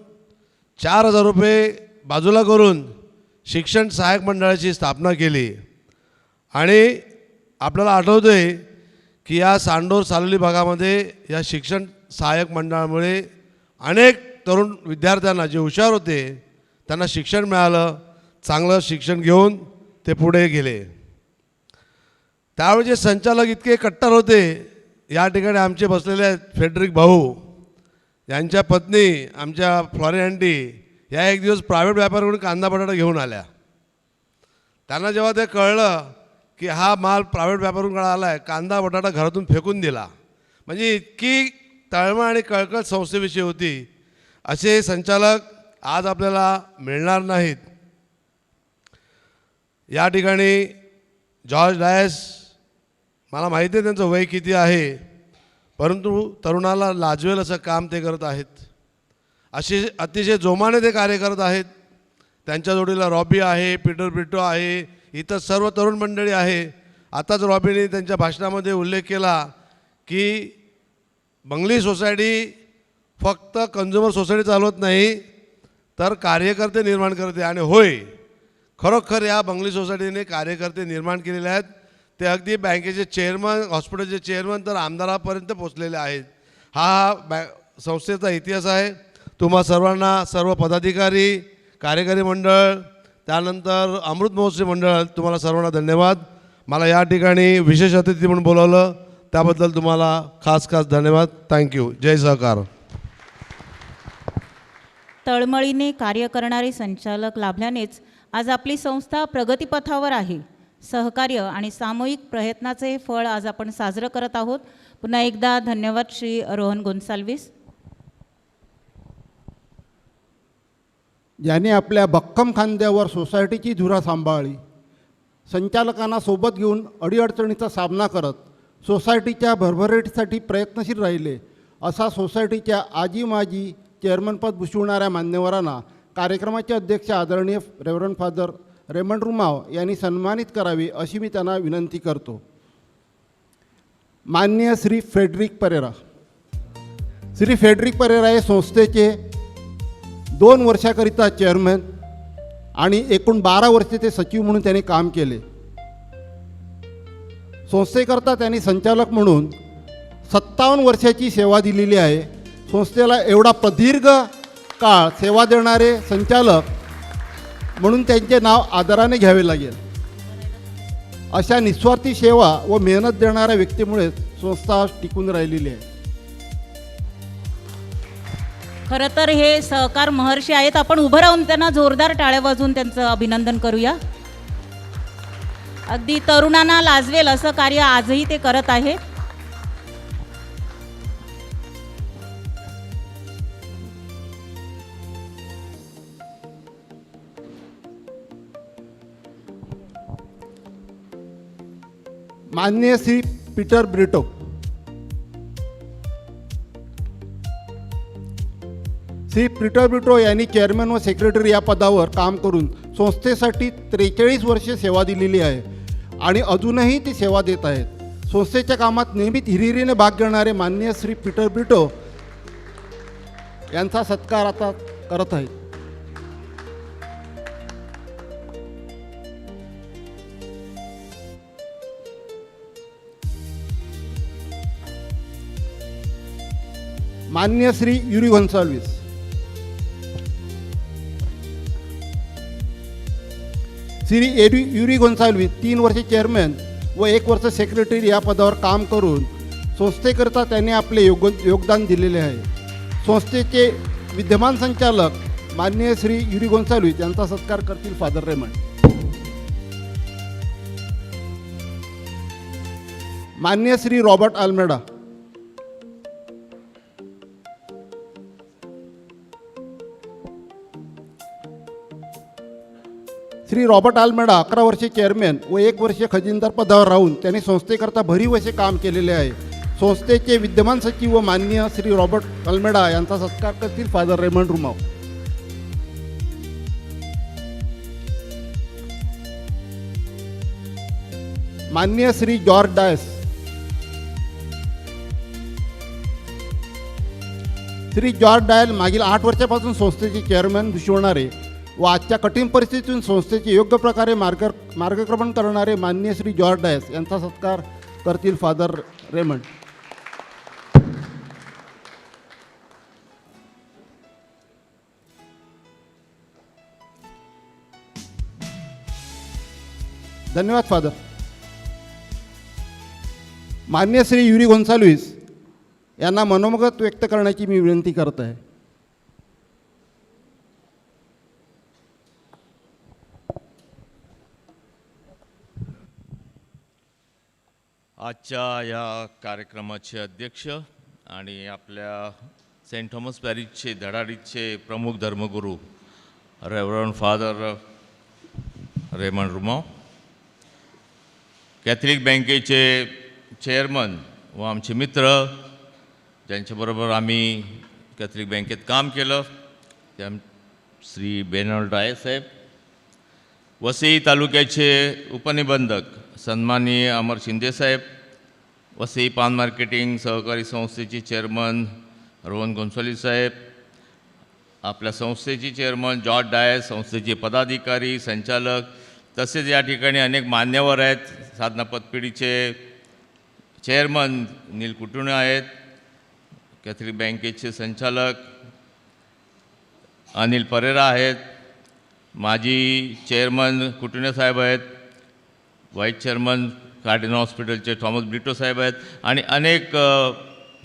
4,000 रुपये बाजूला करून शिक्षण सहाय्यक मंडळाची स्थापना केली. आणि आपल्याला आठवतं आहे की या सांडोर सालोली भागामध्ये या शिक्षण सहाय्यक मंडळामुळे अनेक तरुण विद्यार्थ्यांना जे हुशार होते त्यांना शिक्षण मिळालं. चांगलं शिक्षण घेऊन ते पुढे गेले. त्यावेळेचे संचालक इतके कट्टर होते. या ठिकाणी आमचे बसलेले आहेत फेडरिक भाऊ, यांच्या पत्नी आमच्या फ्लॉरी आंटी या एक दिवस प्रायव्हेट व्यापाऱ्याकडून कांदा बटाटा घेऊन आल्या. त्यांना जेव्हा ते कळलं की हा माल प्रायव्हेट व्यापाऱ्याकडून आला आहे, कांदा बटाटा घरातून फेकून दिला. म्हणजे इतकी तळमळ आणि कळकळ संस्थेविषयी होती. असे संचालक आज आपल्याला मिळणार नाहीत. या ठिकाणी जॉर्ज डायस, मला माहिती आहे त्यांचं वय किती आहे, परंतु तरुणाला लाजवेल असं काम ते करत आहेत. अतिशय जोमाने ते कार्य करत आहेत. त्यांच्या जोडीला रॉबी आहे, पीटर ब्रिटो आहे, इतर सर्व तरुण मंडळी आहे. आताच रॉबीने त्यांच्या भाषणामध्ये उल्लेख केला की बंगली सोसायटी फक्त कंझ्युमर सोसायटी चालवत नाही तर कार्यकर्ते निर्माण करते. आणि होय, खरोखर या बंगली सोसायटीने कार्यकर्ते निर्माण केलेले आहेत. ते अगदी बँकेचे चेअरमन, हॉस्पिटलचे चेअरमन तर आमदारापर्यंत पोचलेले आहेत. हा संस्थेचा इतिहास आहे. तुम्हा सर्वांना, सर्व पदाधिकारी, कार्यकारी मंडळ, त्यानंतर अमृत महोत्सव मंडळ, तुम्हाला सर्वांना धन्यवाद. मला या ठिकाणी विशेष अतिथी म्हणून बोलावलं त्याबद्दल तुम्हाला खास धन्यवाद. थँक्यू. जय सहकार. तळमळीने कार्य करणारे संचालक लाभल्यानेच आज आपली संस्था प्रगतीपथावर आहे. सहकार्य आणि सामूहिक प्रयत्नाचे हे फळ आज आपण साजरं करत आहोत. पुन्हा एकदा धन्यवाद श्री रोहन गोन्साल्विस. ज्यांनी आपल्या भक्कम खांद्यावर सोसायटीची धुरा सांभाळली, संचालकांना सोबत घेऊन अडीअडचणीचा सामना करत सोसायटीच्या भरभराटीसाठी प्रयत्नशील राहिले, असा सोसायटीच्या आजी माजी चेअरमनपद भूषवणाऱ्या मान्यवरांना कार्यक्रमाचे अध्यक्ष आदरणीय रेव्हरंड फादर रेमंड रुमाव यांनी सन्मानित करावे अशी मी त्यांना विनंती करतो. माननीय श्री फ्रेडरिक परेरा. श्री फ्रेडरिक परेरा हे संस्थेचे 2 वर्षाकरिता चेअरमन आणि एकूण 12 वर्षे ते सचिव म्हणून त्यांनी काम केले. संस्थेकरता त्यांनी संचालक म्हणून 57 वर्षाची सेवा दिलेली आहे. संस्थेला एवढा प्रदीर्घ काळ सेवा देणारे संचालक म्हणून त्यांचे नाव आदराने घ्यावे लागेल. अशा निस्वार्थी सेवा व मेहनत देणाऱ्या व्यक्तीमुळे संस्था टिकून राहिलेली आहे. खरं तर हे सहकार महर्षी आहेत. आपण उभं राहून त्यांना जोरदार टाळ्या वाजवून त्यांचं अभिनंदन करूया. अगदी तरुणांना लाजवेल असं कार्य आजही ते करत आहेत. माननीय Shri Peter Brito. Shri Peter Brito यांनी चेअरमन व सेक्रेटरी या पदावर काम करून संस्थेसाठी 43 वर्षे सेवा दिलेली आहे आणि अजूनही ती सेवा देत आहेत. संस्थेच्या कामात नेहमीच हिरिरीने भाग घेणारे माननीय श्री पीटर ब्रिटो यांचा सत्कार आता करत आहेत. माननीय श्री युरी गोन्साल्विस. श्री युरी गोन्साल्विस 3 वर्षे चेअरमन व 1 वर्ष सेक्रेटरी या पदावर काम करून संस्थेकरता त्यांनी आपले योगदान दिलेले आहे. संस्थेचे विद्यमान संचालक माननीय श्री युरी गोन्साल्विस यांचा सत्कार करतील फादर रेमंड. माननीय Shri Robert Almeida. Shri Robert Almeida 11 वर्षे चेअरमन व 1 वर्ष खजिनदार पदावर राहून त्यांनी संस्थेकरता भरीव असे काम केलेले आहे. संस्थेचे विद्यमान सचिव व माननीय श्री रॉबर्ट अल्मेडा यांचा सत्कार करतील फादर रेमंड रुमाव. माननीय Shri George Dias. Shri George डायल मागील 8 वर्षापासून संस्थेचे चेअरमन भूषवणारे व आजच्या कठीण परिस्थितीतून संस्थेचे योग्य प्रकारे मार्गक्रमण करणारे माननीय श्री जॉर्ज डायस यांचा सत्कार करतील फादर रेमंड. धन्यवाद फादर. माननीय श्री युरी गोन्साल्विस यांना मनोगत व्यक्त करण्याची मी विनंती करत आहे. आजच्या या कार्यक्रमाचे अध्यक्ष आणि आपल्या सेंट थॉमस पॅरिशचे धडाडीचे प्रमुख धर्मगुरू रेव्हरंड फादर रेमंड रुमाव, कॅथलिक बँकेचे चेअरमन व आमचे मित्र ज्यांच्याबरोबर आम्ही कॅथलिक बँकेत काम केलं, त्या श्री बेनल राय साहेब, वसई तालुक्याचे उपनिबंधक सन्माननीय अमर शिंदे साहेब, वसई पान मार्केटिंग सहकारी संस्थेचे चेअरमन रोहन गोन्साल्विस साहेब, आपल्या संस्थेचे चेअरमन जॉर्ज डायस, संस्थेचे पदाधिकारी संचालक, तसेच या ठिकाणी अनेक मान्यवर आहेत. साधना पतपेढीचे चेअरमन नील कुटुणे आहेत, कॅथलिक बँकेचे संचालक अनिल परेरा आहेत, माजी चेअरमन कुटुणे साहेब आहेत, व्हाईस चेअरमन कार्डिनल हॉस्पिटलचे थॉमस ब्रिटो साहेब आहेत आणि अनेक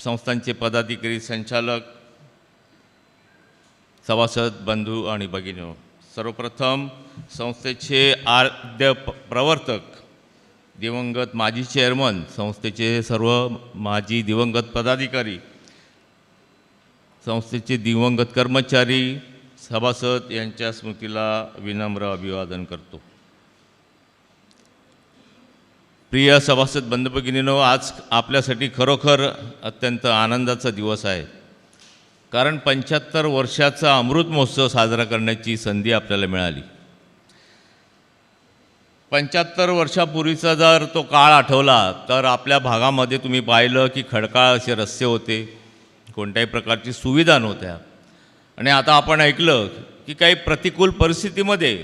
संस्थांचे पदाधिकारी संचालक, सभासद बंधू आणि भगिनी, सर्वप्रथम संस्थेचे आद्य प्रवर्तक दिवंगत माजी चेअरमन, संस्थेचे सर्व माजी दिवंगत पदाधिकारी, संस्थेचे दिवंगत कर्मचारी, सभासद यांच्या स्मृतीला विनम्र अभिवादन करतो. प्रिय सभासद बंधू भगिनींनो, आज आपल्यासाठी खरोखर अत्यंत आनंदाचा दिवस आहे, कारण 75 वर्षाचा अमृत महोत्सव साजरा करण्याची संधी आपल्याला मिळाली. 75 वर्षापूर्वीचा जर तो काळ आठवला तर आपल्या भागामध्ये तुम्ही पाहिलं की खडकाळ असे रस्ते होते, कोणत्याही प्रकारची सुविधा नव्हत्या. आणि आता आपण ऐकलं की काही प्रतिकूल परिस्थितीमध्ये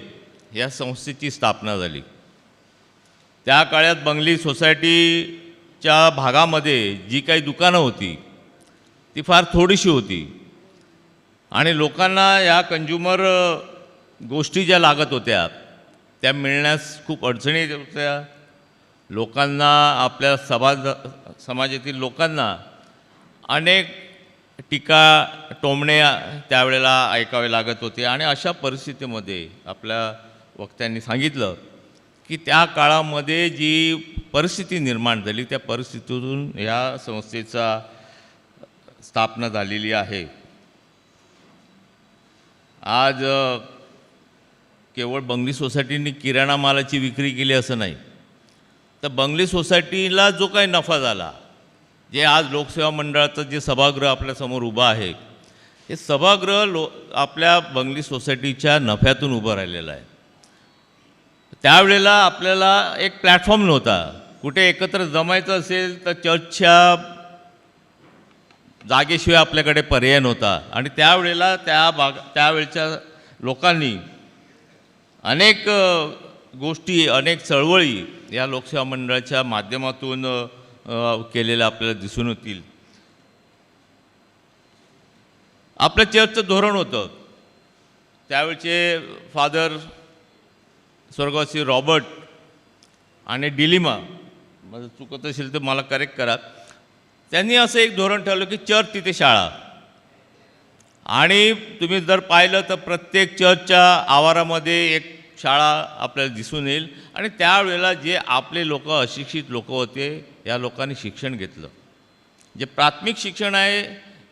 या संस्थेची स्थापना झाली. त्या काळात बंगली सोसायटीच्या भागामध्ये जी काही दुकानं होती ती फार थोडीशी होती आणि लोकांना या कंझ्युमर गोष्टी ज्या लागत होत्या त्या मिळण्यास खूप अडचणी येत होत्या. लोकांना, आपल्या समाजातील लोकांना अनेक टीका टोमणे त्यावेळेला ऐकावे लागत होते. आणि अशा परिस्थितीमध्ये आपल्या वक्त्यांनी सांगितलं की त्या काळामध्ये जी परिस्थिती निर्माण झाली त्या परिस्थितीतून या संस्थेचा स्थापना झालेली आहे. आज केवळ बंगली सोसायटीने किराणा मालाची विक्री केली असं नाही, तर बंगली सोसायटीला जो काही नफा झाला, जे आज लोकसेवा मंडळाचं जे सभागृह आपल्यासमोर उभं आहे, हे सभागृह आपल्या बंगली सोसायटीच्या नफ्यातून उभं राहिलेलं आहे. त्यावेळेला आपल्याला एक प्लॅटफॉर्म नव्हता. कुठे एकत्र जमायचं असेल तर चर्चच्या जागेशिवाय आपल्याकडे पर्याय नव्हता. आणि त्यावेळेला त्यावेळच्या लोकांनी अनेक गोष्टी, अनेक चळवळी या लोकसेवा मंडळाच्या माध्यमातून केलेल्या आपल्याला दिसून येतील. आपलं चर्चचं धोरण होतं, त्यावेळचे फादर स्वर्गवासी रॉबर्ट आणि डिलिमा, माझं चुकत असेल तर मला करेक्ट करा, त्यांनी असं एक धोरण ठेवलं की चर्च तिथे शाळा. आणि तुम्ही जर पाहिलं तर प्रत्येक चर्चच्या आवारामध्ये एक शाळा आपल्याला दिसून येईल. आणि त्यावेळेला जे आपले लोक, अशिक्षित लोक होते, या लोकांनी शिक्षण घेतलं. जे प्राथमिक शिक्षण आहे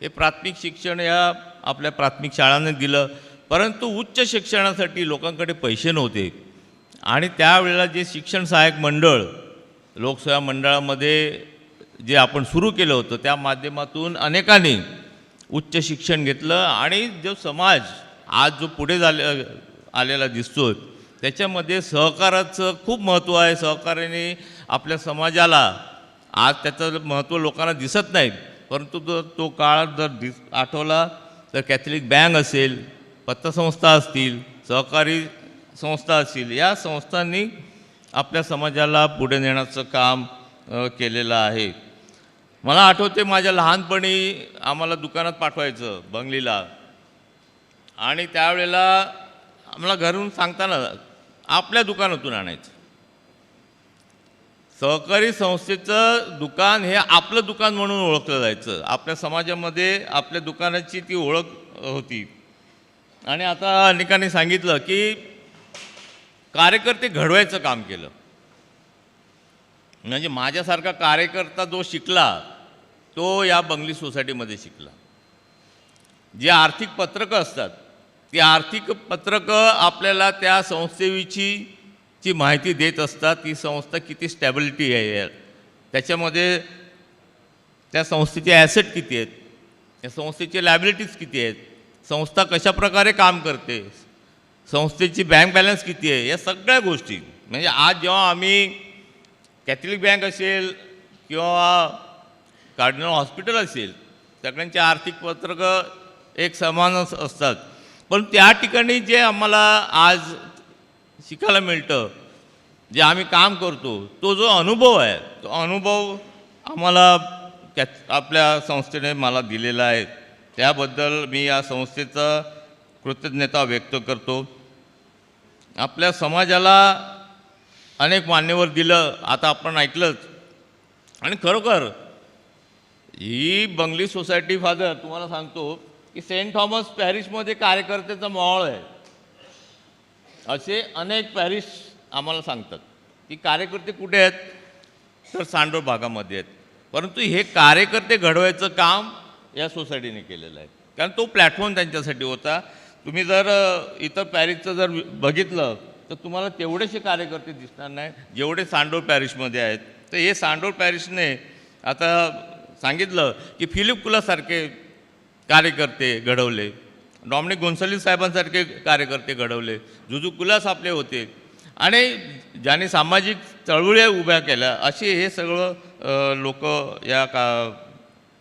हे प्राथमिक शिक्षण या आपल्या प्राथमिक शाळांनी दिलं, परंतु उच्च शिक्षणासाठी लोकांकडे पैसे नव्हते. आणि त्यावेळेला जे शिक्षण सहाय्यक मंडळ लोकसेवा मंडळामध्ये जे आपण सुरू केलं होतं त्या माध्यमातून अनेकांनी उच्च शिक्षण घेतलं. आणि जो समाज आज जो पुढे आलेला दिसतो त्याच्यामध्ये सहकाराचं खूप महत्त्व आहे. सहकार्याने आपल्या समाजाला आज त्याचं महत्त्व लोकांना दिसत नाही, परंतु तो काळ जर आठवला तर कॅथलिक बँक असेल, पतसंस्था असतील, सहकारी संस्था असतील, या संस्थांनी आपल्या समाजाला पुढे नेण्याचं काम केलेलं आहे. मला आठवते माझ्या लहानपणी आम्हाला दुकानात पाठवायचं बंगलीला, आणि त्यावेळेला आम्हाला घरून सांगताना आपल्या दुकानातून आणायचं. सहकारी संस्थेचं दुकान हे आपलं दुकान म्हणून ओळखलं जायचं. आपल्या समाजामध्ये आपल्या दुकानाची ती ओळख होती. आणि आता अनेकांनी सांगितलं की कार्यकर्ते घडवायचं काम केलं. म्हणजे माझ्यासारखा कार्यकर्ता जो शिकला तो या बंगली सोसायटीमध्ये शिकला. जी आर्थिक पत्रकं असतात ती आर्थिक पत्रकं आपल्याला त्या संस्थेविषयीची माहिती देत असतात. ती संस्था किती स्टॅबिलिटी आहे, त्याच्यामध्ये त्या संस्थेचे ॲसेट किती आहेत, त्या संस्थेचे लायबिलिटीज किती आहेत, संस्था कशाप्रकारे काम करते, संस्थेची बँक बॅलन्स किती आहे, या सगळ्या गोष्टी म्हणजे आज जेव्हा आम्ही कॅथलिक बँक असेल किंवा कार्डिनल हॉस्पिटल असेल, सगळ्यांची आर्थिक पत्रकं एक समानच असतात, पण त्या ठिकाणी जे आम्हाला आज शिकायला मिळतं, जे आम्ही काम करतो, तो जो अनुभव आहे, तो अनुभव आम्हाला आपल्या संस्थेने मला दिलेला आहे. त्याबद्दल मी या संस्थेचं कृतज्ञता व्यक्त करतो. आपल्या समाजाला अनेक मान्यवर दिलं, आता आपण ऐकलंच. आणि खरोखर ही बंगली सोसायटी फादर तुम्हाला सांगतो की सेंट थॉमस पॅरिशमध्ये कार्यकर्त्याचा माहोळ आहे. असे अनेक पॅरिश आम्हाला सांगतात की कार्यकर्ते कुठे आहेत, तर सांडोळ भागामध्ये आहेत. परंतु हे कार्यकर्ते घडवायचं काम या सोसायटीने केलेलं आहे, कारण तो प्लॅटफॉर्म त्यांच्यासाठी होता. तुम्ही जर इतर पॅरिसचं जर बघितलं तर तुम्हाला तेवढेसे कार्यकर्ते दिसणार नाही जेवढे सांडोळ पॅरिशमध्ये आहेत. तर हे सांडोळ पॅरिशने आता सांगितलं की फिलिप कुलासारखे कार्यकर्ते घडवले, डॉमिनिक गोन्साल्विस साहेबांसारखे कार्यकर्ते घडवले, जुजू कुलास आपले होते, आणि ज्यांनी सामाजिक चळवळ्या उभ्या केल्या, असे हे सगळं लोक या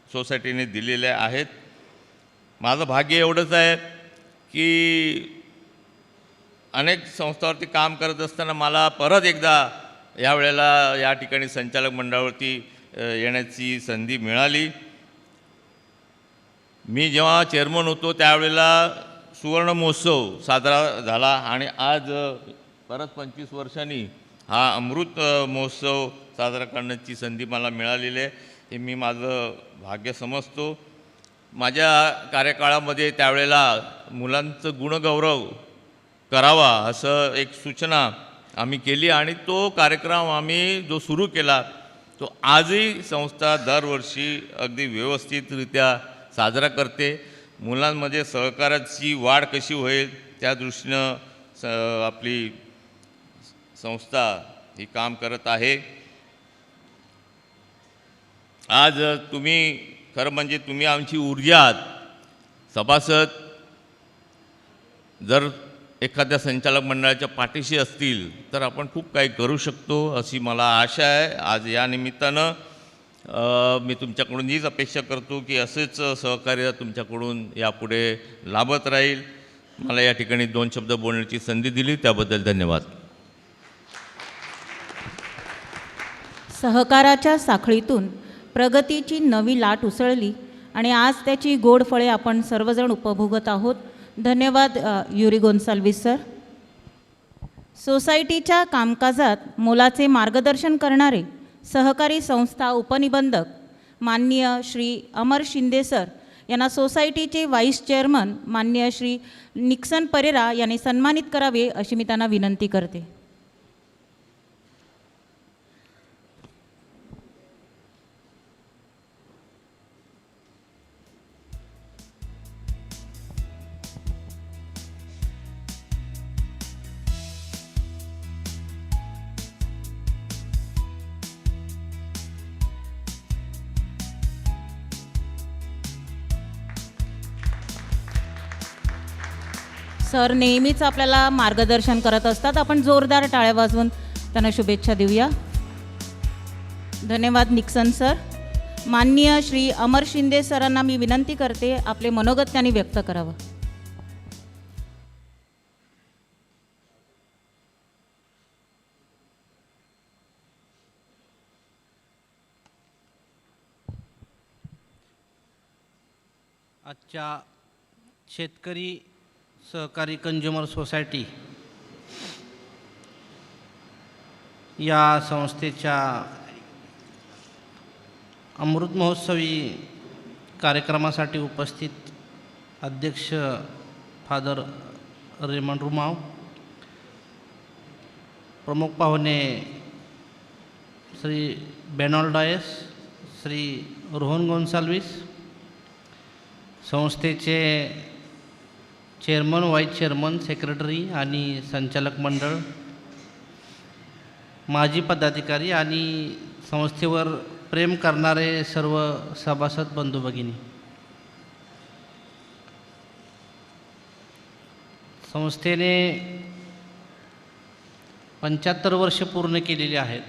सोसायटीने दिलेले आहेत. माझं भाग्य एवढंच आहे की अनेक संस्थांवरती काम करत असताना मला परत एकदा यावेळेला या ठिकाणी संचालक मंडळावरती येण्याची संधी मिळाली. मी जेव्हा चेअरमन होतो त्यावेळेला सुवर्ण महोत्सव साजरा झाला आणि आज परत 25 वर्षांनी हा अमृत महोत्सव साजरा करण्याची संधी मला मिळालेली आहे. हे मी माझं भाग्य समजतो. माझ्या कार्यकाळामध्ये त्यावेळेला मुलांचं गुणगौरव करावा असं एक सूचना आम्ही केली आणि तो कार्यक्रम आम्ही जो सुरू केला तो आजही संस्था दरवर्षी अगदी व्यवस्थितरित्या साजरा करते. मुलांमध्ये सहकाराची वाढ कशी होईल त्या दृष्टीनं आपली संस्था ही काम करत आहे. आज तुम्ही खरं म्हणजे तुम्ही आमची ऊर्जा आहात. सभासद जर एखाद्या संचालक मंडळाच्या पाठीशी असतील तर आपण खूप काही करू शकतो अशी मला आशा आहे. आज या निमित्तानं मी तुमच्याकडून हीच अपेक्षा करतो की असेच सहकार्य तुमच्याकडून यापुढे लाभत राहील. मला या ठिकाणी 2 शब्द बोलण्याची संधी दिली त्याबद्दल धन्यवाद. सहकाराच्या साखळीतून प्रगतीची नवी लाट उसळली आणि आज त्याची गोड फळे आपण सर्वजण उपभोगत आहोत. धन्यवाद युरी गोन्साल्विस सर. सोसायटीच्या कामकाजात मोलाचे मार्गदर्शन करणारे सहकारी संस्था उपनिबंधक माननीय श्री अमर शिंदे सर यांना सोसायटीचे व्हाईस चेअरमन माननीय श्री निक्सन परेरा यांनी सन्मानित करावे अशी मी त्यांना विनंती करते. सर नेहमीच आपल्याला मार्गदर्शन करत असतात. आपण जोरदार टाळ्या वाजवून त्यांना शुभेच्छा देऊया. धन्यवाद निक्सन सर. माननीय श्री अमर शिंदे सरांना मी विनंती करते आपले मनोगत त्यांनी व्यक्त करावं. आजच्या शेतकरी सहकारी कंझ्युमर सोसायटी या संस्थेच्या अमृत महोत्सवी कार्यक्रमासाठी उपस्थित अध्यक्ष फादर रेमंड रुमाव, प्रमुख पाहुणे श्री बेनॉल डायस, श्री रोहन गोन्साल्विस, संस्थेचे चेअरमन, व्हाईस चेअरमन, सेक्रेटरी आणि संचालक मंडळ, माजी पदाधिकारी आणि संस्थेवर प्रेम करणारे सर्व सभासद बंधू भगिनी, संस्थेने 75 वर्ष पूर्ण केलेली आहेत.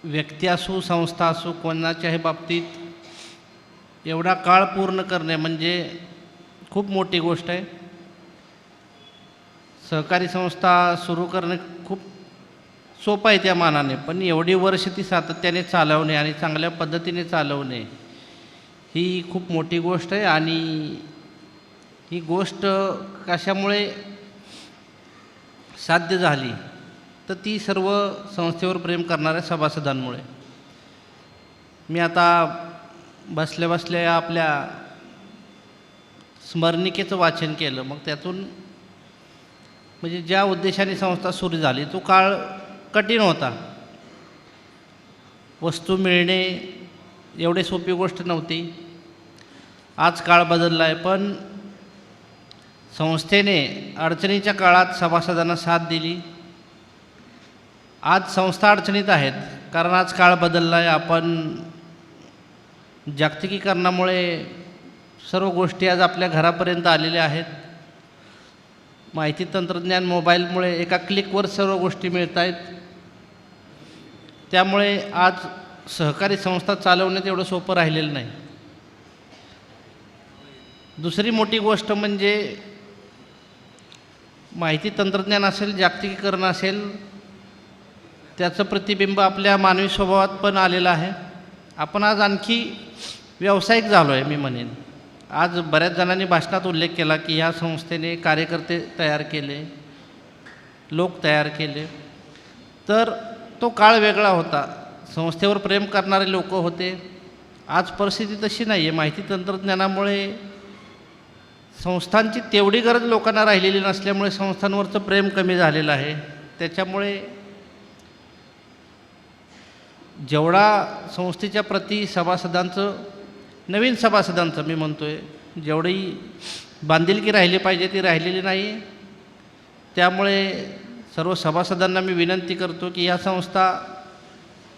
व्यक्ती असो संस्था असो कोणाच्याही बाबतीत एवढा काळ पूर्ण करणे म्हणजे खूप मोठी गोष्ट आहे. सहकारी संस्था सुरू करणे खूप सोपं आहे त्या मानाने, पण एवढी वर्ष ती सातत्याने चालवणे आणि चांगल्या पद्धतीने चालवणे ही खूप मोठी गोष्ट आहे. आणि ही गोष्ट कशामुळे साध्य झाली तर ती सर्व संस्थेवर प्रेम करणाऱ्या सभासदांमुळे. मी आता बसल्या बसल्या आपल्या स्मरणिकेचं वाचन केलं. मग त्यातून म्हणजे ज्या उद्देशाने संस्था सुरू झाली तो काळ कठीण होता. वस्तू मिळणे एवढी सोपी गोष्ट नव्हती. आज काळ बदलला आहे, पण संस्थेने अडचणीच्या काळात सभासदांना साथ दिली. आज संस्था अडचणीत आहेत कारण आज काळ बदलला आहे. आपण जागतिकीकरणामुळे सर्व गोष्टी आज आपल्या घरापर्यंत आलेल्या आहेत. माहिती तंत्रज्ञान मोबाईलमुळे एका क्लिकवर सर्व गोष्टी मिळत आहेत. त्यामुळे आज सहकारी संस्था चालवण्यात एवढं सोपं राहिलेलं नाही. दुसरी मोठी गोष्ट म्हणजे माहिती तंत्रज्ञान असेल, जागतिकीकरण असेल, त्याचं प्रतिबिंब आपल्या मानवी स्वभावात पण आलेलं आहे. आपण आज आणखी व्यावसायिक झालो आहे मी म्हणेन. आज बऱ्याच जणांनी भाषणात उल्लेख केला की ह्या संस्थेने कार्यकर्ते तयार केले, लोक तयार केले. तर तो काळ वेगळा होता. संस्थेवर प्रेम करणारे लोक होते. आज परिस्थिती तशी नाही आहे. माहिती तंत्रज्ञानामुळे संस्थांची तेवढी गरज लोकांना राहिलेली नसल्यामुळे संस्थांवरचं प्रेम कमी झालेलं आहे. त्याच्यामुळे जेवढा संस्थेच्या प्रति सभासदांचं, नवीन सभासदांचं मी म्हणतो आहे, जेवढी बांधिलकी राहिली पाहिजे ती राहिलेली नाही. त्यामुळे सर्व सभासदांना मी विनंती करतो की ह्या संस्था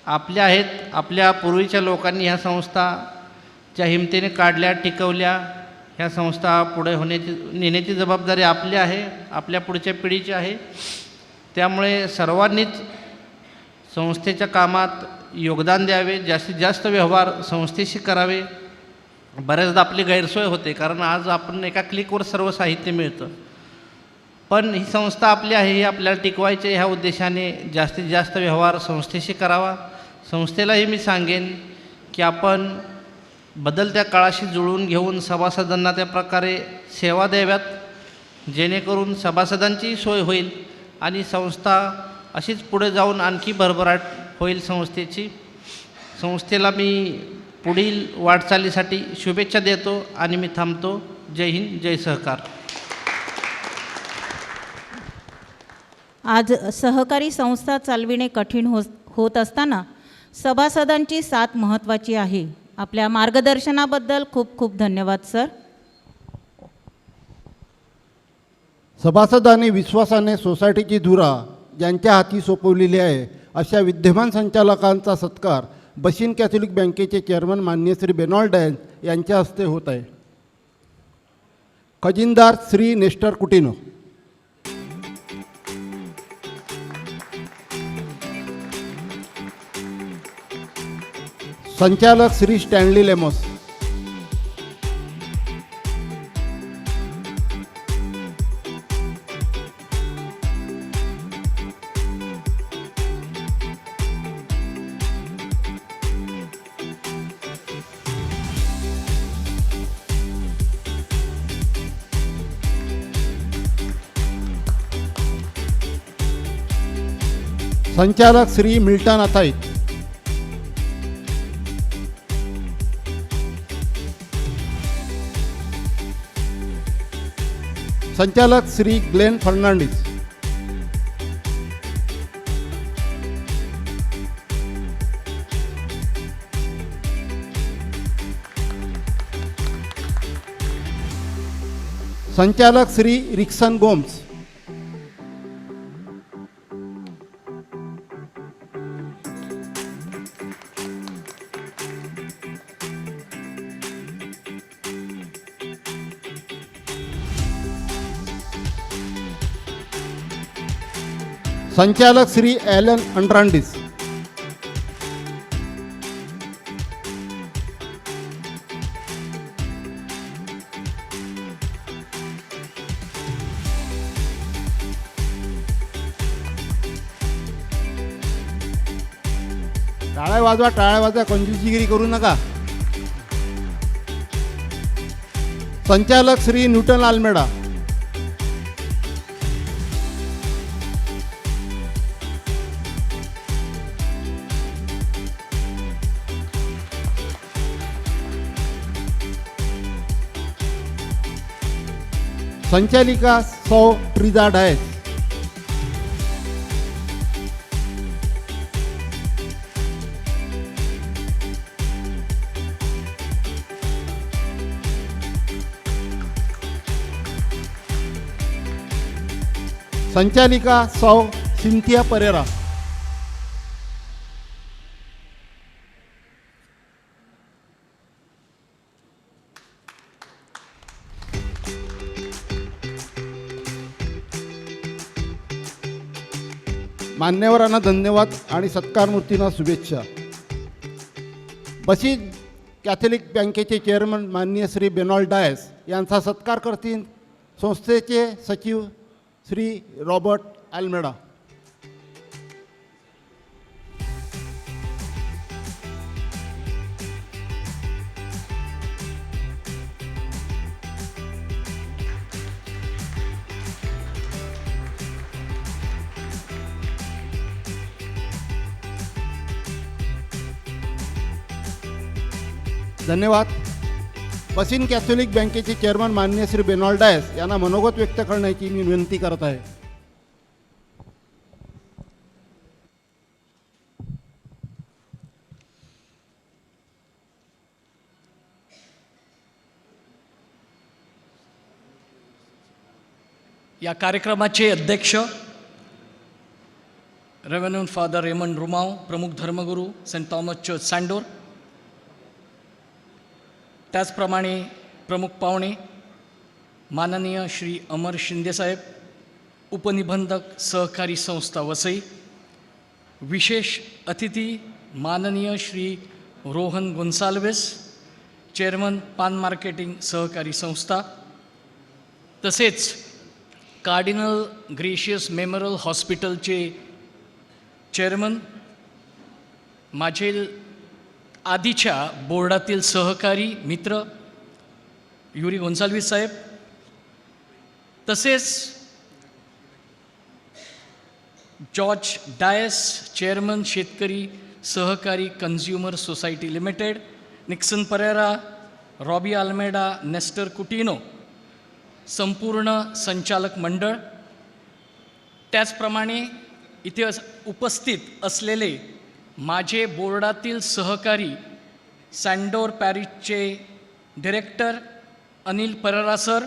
आपल्या आहेत. आपल्या पूर्वीच्या लोकांनी ह्या संस्थाच्या हिमतीने काढल्या, टिकवल्या. ह्या संस्था पुढे नेण्याची जबाबदारी आपली आहे, आपल्या पुढच्या पिढीची आहे. त्यामुळे सर्वांनीच संस्थेच्या कामात योगदान द्यावे, जास्तीत जास्त व्यवहार संस्थेशी करावे. बऱ्याचदा आपली गैरसोय होते कारण आज आपण एका क्लिकवर सर्व साहित्य मिळतं. पण ही संस्था आपली आहे, ही आपल्याला टिकवायची. ह्या उद्देशाने जास्तीत जास्त व्यवहार संस्थेशी करावा. संस्थेलाही मी सांगेन की आपण बदलत्या काळाशी जुळवून घेऊन सभासदांना त्या प्रकारे सेवा द्याव्यात, जेणेकरून सभासदांची सोय होईल आणि संस्था अशीच पुढे जाऊन आणखी भरभराट होईल संस्थेची. संस्थेला मी पुढील वाटचालीसाठी शुभेच्छा देतो आणि मी थांबतो. जय हिंद, जय सहकार. आज सहकारी संस्था चालविणे कठीण होत असताना सभासदांची साथ महत्त्वाची आहे. आपल्या मार्गदर्शनाबद्दल खूप खूप धन्यवाद सर. सभासदांनी विश्वासाने सोसायटीची धुरा ज्यांच्या हाती सोपवलेली आहे अशा विद्यमान संचालकांचा सत्कार बशीन कॅथोलिक बँकेचे चेअरमन माननीय श्री बेनॉल्ड डॅन यांच्या हस्ते होत आहे. खजिनदार श्री नेस्टर कुटिनो, संचालक श्री स्टॅनली लेमोस, संचालक श्री मिल्टन अथाईत, संचालक श्री ग्लेन फर्नांडिस, संचालक श्री रिक्सन गोम्स, संचालक श्री ॲलन अंड्रांडिस, टाळ्या वाजवा, कंजूसगिरी करू नका. संचालक श्री न्यूटन आल्मेडा, संचालिका सौ ट्रिजा डायस, संचालिका सौ सिंथिया परेरा, मान्यवरांना धन्यवाद आणि सत्कारमूर्तींना शुभेच्छा. बशीद कॅथलिक बँकेचे चेअरमन माननीय श्री बेनॉल्ड डायस यांचा सत्कार करतील संस्थेचे सचिव श्री रॉबर्ट आल्मेडा. धन्यवाद. बसीन कॅथोलिक बँकेचे चेअरमन माननीय श्री बेनॉल्ड डायस यांना मनोगत व्यक्त करण्याची मी विनंती करत आहे. या कार्यक्रमाचे अध्यक्ष रेव्हरंड फादर रेमंड रुमाव, प्रमुख धर्मगुरू सेंट थॉमस चर्च सँडोर, त्याचप्रमाणे प्रमुख पाहुणे माननीय श्री अमर शिंदेसाहेब, उपनिबंधक सहकारी संस्था वसई, विशेष अतिथी माननीय श्री रोहन गोन्साल्वेस, चेअरमन पान मार्केटिंग सहकारी संस्था, तसेच कार्डिनल ग्रेशियस मेमोरियल हॉस्पिटलचे चेअरमन, माझे आधीच्या बोर्डातील सहकारी मित्र युरी गोन्साल्विस साहेब, तसेच जॉर्ज डायस, चेअरमन शेतकरी सहकारी consumer society limited, Nixon Pereira, Robbie Almeida, Nestor Coutinho, संपूर्ण संचालक मंडळ, त्याचप्रमाणे इथे उपस्थित असलेले माझे बोर्डातील सहकारी सँडोर पॅरिसचे डिरेक्टर अनिल परेरा सर,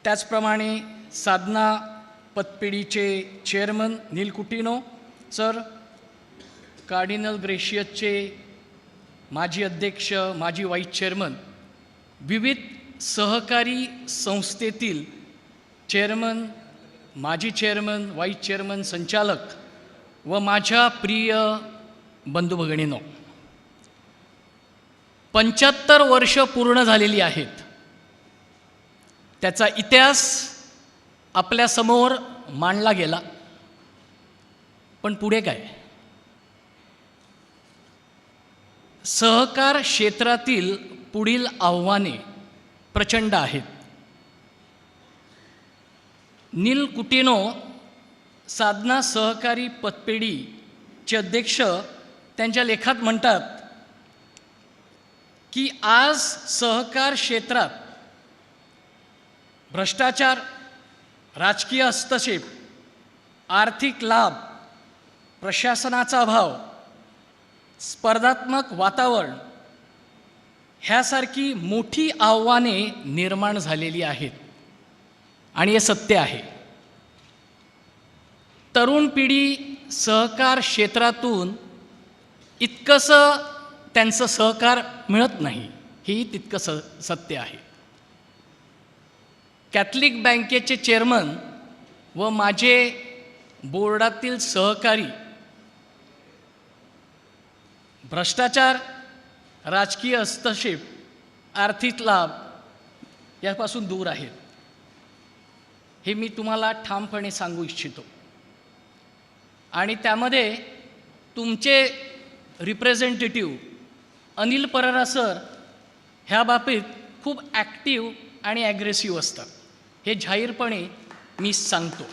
त्याचप्रमाणे साधना पतपेढीचे चेअरमन नील कुटिनो सर, कार्डिनल ग्रेशियसचे माजी अध्यक्ष, माजी व्हाईस चेअरमन, विविध सहकारी संस्थेतील चेअरमन, माजी चेअरमन, व्हाईस चेअरमन, संचालक व माझ्या प्रिय बंधू भगिनींनो, 75 वर्ष पूर्ण झालेली आहेत. त्याचा इतिहास आपल्यासमोर मांडला गेला. पण पुढे काय? सहकार क्षेत्रातील पुढील आव्हाने प्रचंड आहेत. नील कुटिनो साधना सहकारी पतपेढीचे अध्यक्ष त्यांच्या लेखात म्हणतात की आज सहकार क्षेत्रात भ्रष्टाचार, राजकीय हस्तक्षेप, आर्थिक लाभ, प्रशासनाचा अभाव, स्पर्धात्मक वातावरण ह्यासारखी मोठी आव्हाने निर्माण झालेली आहेत. आणि हे सत्य आहे. तरुण पिढी सहकार क्षेत्रातून इतकंसं त्यांचं सहकार मिळत नाही, हेही तितकं सत्य आहे. कॅथलिक बँकेचे चेअरमन व माझे बोर्डातील सहकारी भ्रष्टाचार, राजकीय हस्तक्षेप, आर्थिक लाभ यापासून दूर आहेत, हे मी तुम्हाला ठामपणे सांगू इच्छितो. आणि त्यामध्ये तुमचे रिप्रेझेंटेटिव्ह अनिल पररा सर ह्या बाबतीत खूप ॲक्टिव्ह आणि ॲग्रेसिव्ह असतात, हे जाहीरपणे मी सांगतो.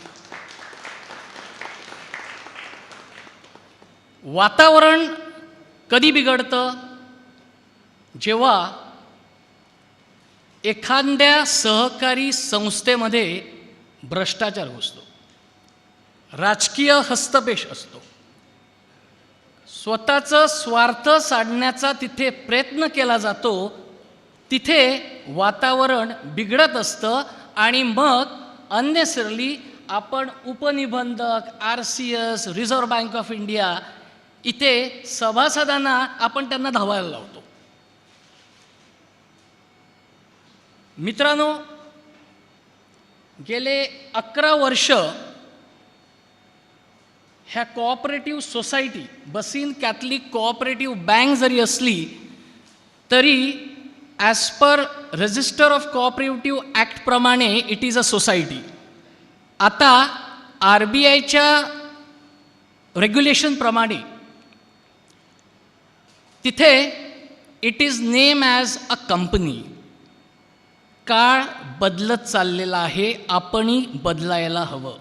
वातावरण कधी बिघडतं? जेव्हा एखाद्या सहकारी संस्थेमध्ये भ्रष्टाचार घुसतो, राजकीय हस्तक्षेप असतो, स्वतःचं स्वार्थ साधण्याचा तिथे प्रयत्न केला जातो, तिथे वातावरण बिघडत असतं. आणि मग अननेसरली आपण उपनिबंधक, RCS, reserve bank of India इथे सभासदांना आपण त्यांना धावायला लावतो. मित्रांनो, गेले 11 वर्ष ह्या cooperative society, Bassein catholic cooperative bank जरी असली तरी as per register of cooperative ॲक्टप्रमाणे इट इज अ सोसायटी. आता RBIच्या रेग्युलेशनप्रमाणे तिथे it is name as a company. काळ बदलत चाललेला आहे, आपणही बदलायला हवं.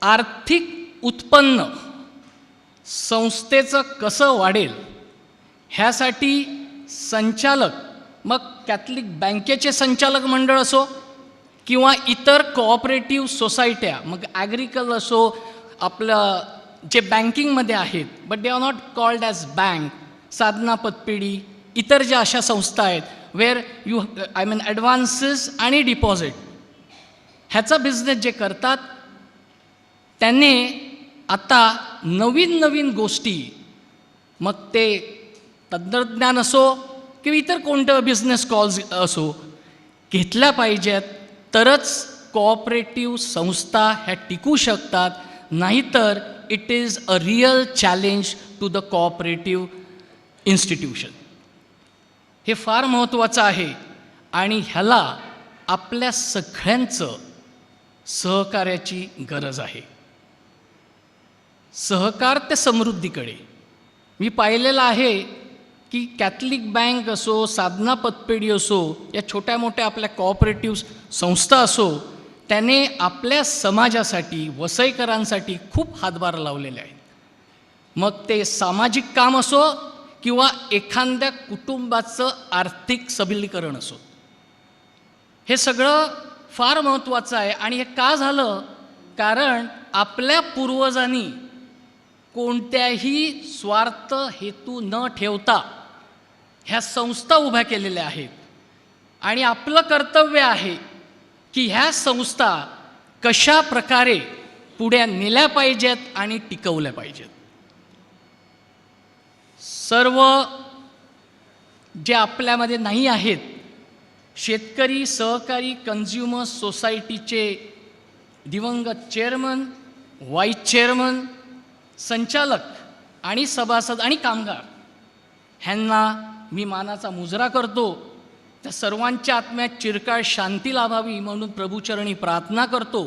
आर्थिक उत्पन्न संस्थेचं कसं वाढेल ह्यासाठी संचालक, मग कॅथलिक बँकेचे संचालक मंडळ असो किंवा इतर कोऑपरेटिव्ह सोसायट्या, मग ॲग्रिकल असो, आपलं जे बँकिंगमध्ये आहेत but they are not called as bank, Sadhana पतपेढी, इतर ज्या अशा संस्था आहेत where you I mean advances आणि डिपॉझिट ह्याचा बिझनेस जे करतात, त्याने आता नवीन नवीन गोष्टी, मग ते तंत्रज्ञान असो किंवा इतर कोणतं बिझनेस कॉल्स असो, घेतल्या पाहिजेत, तरच कोऑपरेटिव्ह संस्था ह्या टिकू शकतात. नाहीतर it is a real challenge to the cooperative institution. हे फार महत्त्वाचं आहे आणि ह्याला आपल्या सगळ्यांचं सहकार्याची गरज आहे. सहकार ते समृद्धीकडे. मी पाहिलेलं आहे की कॅथलिक बँक असो, साधना पतपेढी असो, या छोट्या मोठ्या आपल्या कोऑपरेटिव्ह संस्था असो, त्याने आपल्या समाजासाठी, वसईकरांसाठी खूप हातभार लावलेले आहेत. मग ते सामाजिक काम असो किंवा एखाद्या कुटुंबाचं आर्थिक सबलीकरण असो, हे सगळं फार महत्त्वाचं आहे. आणि हे का झालं? कारण आपल्या पूर्वजांनी कोणत्याही स्वार्थ हेतू न ठेवता ह्या संस्था उभ्या केलेल्या आहेत. आणि आपलं कर्तव्य आहे की ह्या संस्था कशा प्रकारे पुढे नेल्या पाहिजेत आणि टिकवल्या पाहिजेत. सर्व जे आपल्यामध्ये नाही आहेत, शेतकरी सहकारी कन्झ्युमर सोसायटीचे दिवंगत चेअरमन, व्हाईस चेअरमन, संचालक आणि सभासद आणि कामगार ह्यांना मी मानाचा मुजरा करतो. त्या सर्वांच्या आत्म्यात चिरकाळ शांती लाभावी म्हणून प्रभूचरणी प्रार्थना करतो.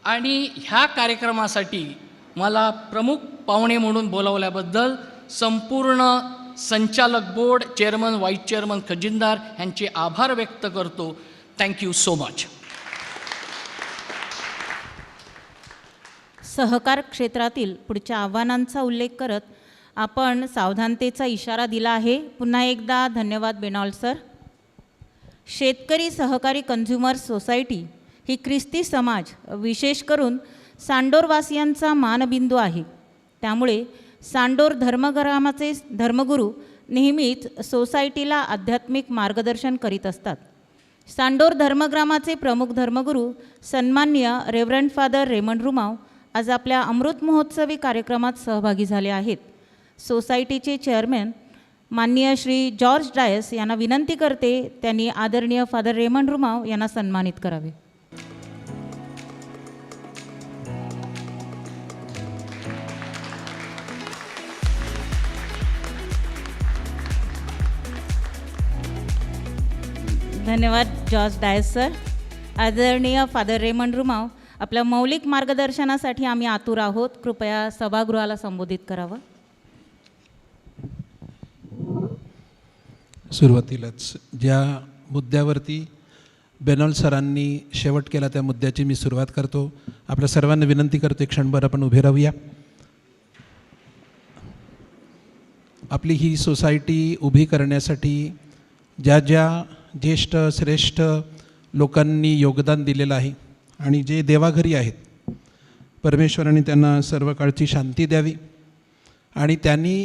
आणि ह्या कार्यक्रमासाठी मला प्रमुख पाहुणे म्हणून बोलावल्याबद्दल संपूर्ण संचालक बोर्ड, चेअरमन, व्हाईस चेअरमन, खजिनदार यांचे आभार व्यक्त करतो. Thank you so much. सहकार क्षेत्रातील पुढच्या आव्हानांचा उल्लेख करत आपण सावधानतेचा इशारा दिला आहे. पुन्हा एकदा धन्यवाद बेनॉल सर. शेतकरी सहकारी कन्झ्युमर सोसायटी ही ख्रिस्ती समाज, विशेष करून सांडोरवासियांचा मानबिंदू आहे. त्यामुळे सांडोर धर्मग्रामाचे धर्मगुरू नेहमीच सोसायटीला आध्यात्मिक मार्गदर्शन करीत असतात. सांडोर धर्मग्रामाचे प्रमुख धर्मगुरू सन्माननीय रेव्हरंड फादर रेमंड रुमाव आज आपल्या अमृत महोत्सवी कार्यक्रमात सहभागी झाले आहेत. सोसायटीचे चेअरमॅन माननीय श्री जॉर्ज डायस यांना विनंती करते त्यांनी आदरणीय फादर रेमंड रुमाव यांना सन्मानित करावे. धन्यवाद जॉर्ज डायस सर. आदरणीय फादर रेमंड रुमाव, आपल्या मौलिक मार्गदर्शनासाठी आम्ही आतुर आहोत. कृपया सभागृहाला संबोधित करावं. सुरुवातीलाच ज्या मुद्द्यावरती बेनॉल सरांनी शेवट केला त्या मुद्द्याची मी सुरुवात करतो. आपल्या सर्वांना विनंती करतो एक क्षणभर आपण उभे राहूया. आपली ही सोसायटी उभी करण्यासाठी ज्या ज्या ज्येष्ठ श्रेष्ठ लोकांनी योगदान दिलेलं आहे आणि जे देवाघरी आहेत, परमेश्वराने त्यांना सर्व काळची शांती द्यावी आणि त्यांनी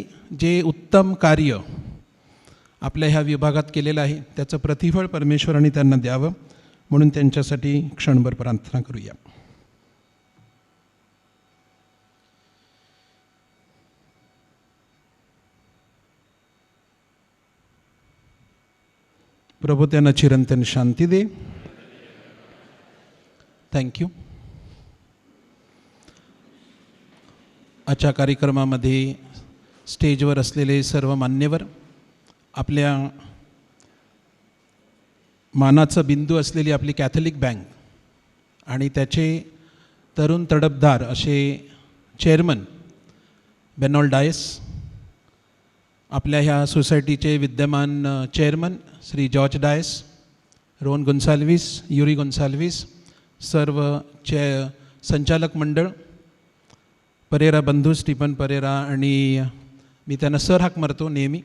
जे उत्तम कार्य आपल्या ह्या विभागात केलेलं आहे त्याचं प्रतिफळ परमेश्वराने त्यांना द्यावं, म्हणून त्यांच्यासाठी क्षणभर प्रार्थना करूया. प्रभू त्यांना चिरंतन शांती दे. थँक्यू. आजच्या कार्यक्रमामध्ये स्टेजवर असलेले सर्व मान्यवर, आपल्या मानाचा बिंदू असलेली आपली कॅथलिक बँक आणि त्याचे तरुण तडफदार असे चेअरमन बेनॉल डायस, आपल्या ह्या सोसायटीचे विद्यमान चेअरमन श्री जॉर्ज डायस, रोन गोन्साल्विस, युरी गोन्साल्विस, सर्व संचालक मंडळ, परेरा बंधू स्टीफन परेरा आणि मी त्यांना सर हाक मारतो नेहमी,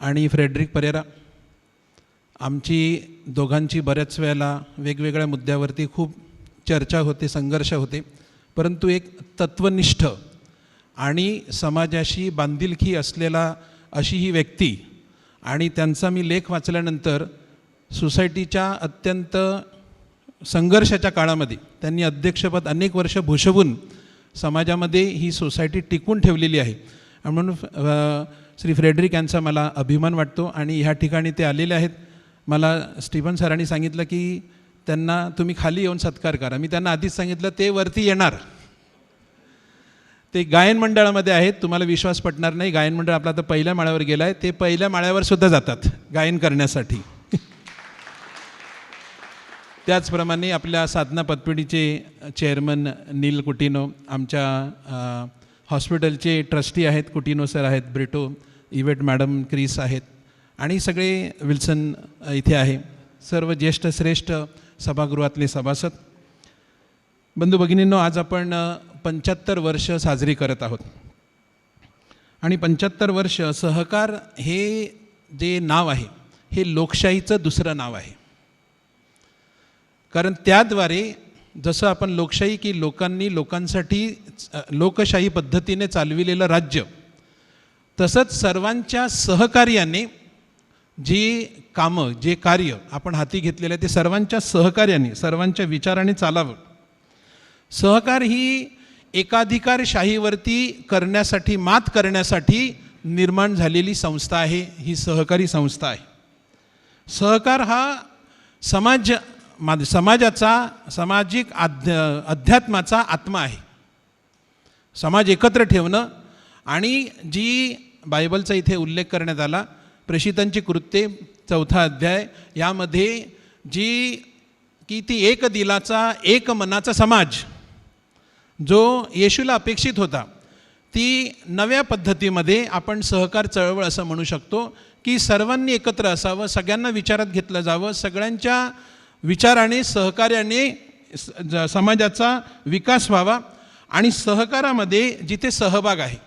आणि फ्रेडरिक परेरा. आमची दोघांची बऱ्याच वेळेला वेगवेगळ्या मुद्द्यावरती खूप चर्चा होते, संघर्ष होते, परंतु एक तत्वनिष्ठ आणि समाजाशी बांधिलकी असलेला अशी ही व्यक्ती, आणि त्यांचा मी लेख वाचल्यानंतर सोसायटीच्या अत्यंत संघर्षाच्या काळामध्ये त्यांनी अध्यक्षपद अनेक वर्ष भूषवून समाजामध्ये ही सोसायटी टिकवून ठेवलेली आहे. आणि म्हणून श्री फ्रेडरिक यांचा मला अभिमान वाटतो आणि ह्या ठिकाणी ते आलेले आहेत. मला स्टीफन सरांनी सांगितलं की त्यांना तुम्ही खाली येऊन सत्कार करा. मी त्यांना आधीच सांगितलं ते वरती येणार, ते गायन मंडळामध्ये आहेत. तुम्हाला विश्वास पटणार नाही, गायन मंडळ आपला आता पहिल्या माळ्यावर गेलं आहे, ते पहिल्या माळ्यावर सुद्धा जातात गायन करण्यासाठी. त्याचप्रमाणे आपल्या साधना पतपिढीचे चेअरमन नील कुटिनो, आमच्या हॉस्पिटलचे ट्रस्टी आहेत कुटिनो सर आहेत, ब्रिटो, इवेट मॅडम क्रिस आहेत, आणि सगळे विल्सन इथे आहे, सर्व ज्येष्ठ श्रेष्ठ सभागृहातले सभासद. बंधू भगिनींनो, आज आपण 75 वर्ष साजरी करत आहोत आणि 75 वर्ष सहकार हे जे नाव आहे हे लोकशाहीचं दुसरं नाव आहे. कारण त्याद्वारे जसं आपण लोकशाही की लोकांनी लोकांसाठी लोकशाही पद्धतीने चालविलेलं राज्य, तसंच सर्वांच्या सहकार्याने जी कामं जे कार्य आपण हाती घेतलेलं आहे ते सर्वांच्या सहकार्याने सर्वांच्या विचाराने चालावं. सहकार ही एकाधिकारशाहीवरती करण्यासाठी मात करण्यासाठी निर्माण झालेली संस्था आहे, ही सहकारी संस्था आहे. सहकार हा समाजाचा सामाजिक अध्यात्माचा आत्मा आहे. समाज एकत्र ठेवणं, आणि जी बायबलचा इथे उल्लेख करण्यात आला प्रेषितांची कृत्ये 4 अध्याय, यामध्ये जी की ती एक दिलाचा एक मनाचा समाज जो येशूला अपेक्षित होता, ती नव्या पद्धतीमध्ये आपण सहकार चळवळ असं म्हणू शकतो की सर्वांनी एकत्र असावं, सगळ्यांना विचारात घेतलं जावं, सगळ्यांच्या विचाराने सहकार्याने समाजाचा विकास व्हावा. आणि सहकारामध्ये जिथे सहभाग आहे,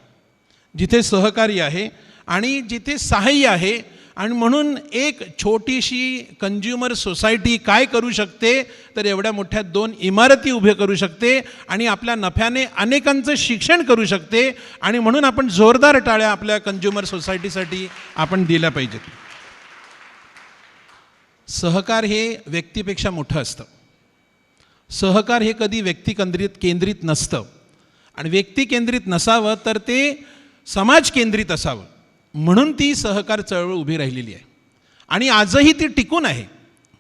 जिथे सहकार्य आहे आणि जिथे सहाय्य आहे, आणि म्हणून एक छोटीशी कंज्युमर सोसायटी काय करू शकते तर एवढ्या मोठ्या 2 इमारती उभे करू शकते आणि आपल्या नफ्याने अनेकांचं शिक्षण करू शकते. आणि म्हणून आपण जोरदार टाळ्या आपल्या कंज्युमर सोसायटीसाठी आपण दिल्या पाहिजेत. सहकार हे व्यक्तीपेक्षा मोठं असतं. सहकार हे कधी व्यक्ती केंद्रित नसतं, आणि व्यक्ती केंद्रित नसावं तर ते समाज केंद्रित असावं, म्हणून ती सहकार चळवळ उभी राहिलेली आहे आणि आजही ती टिकून आहे.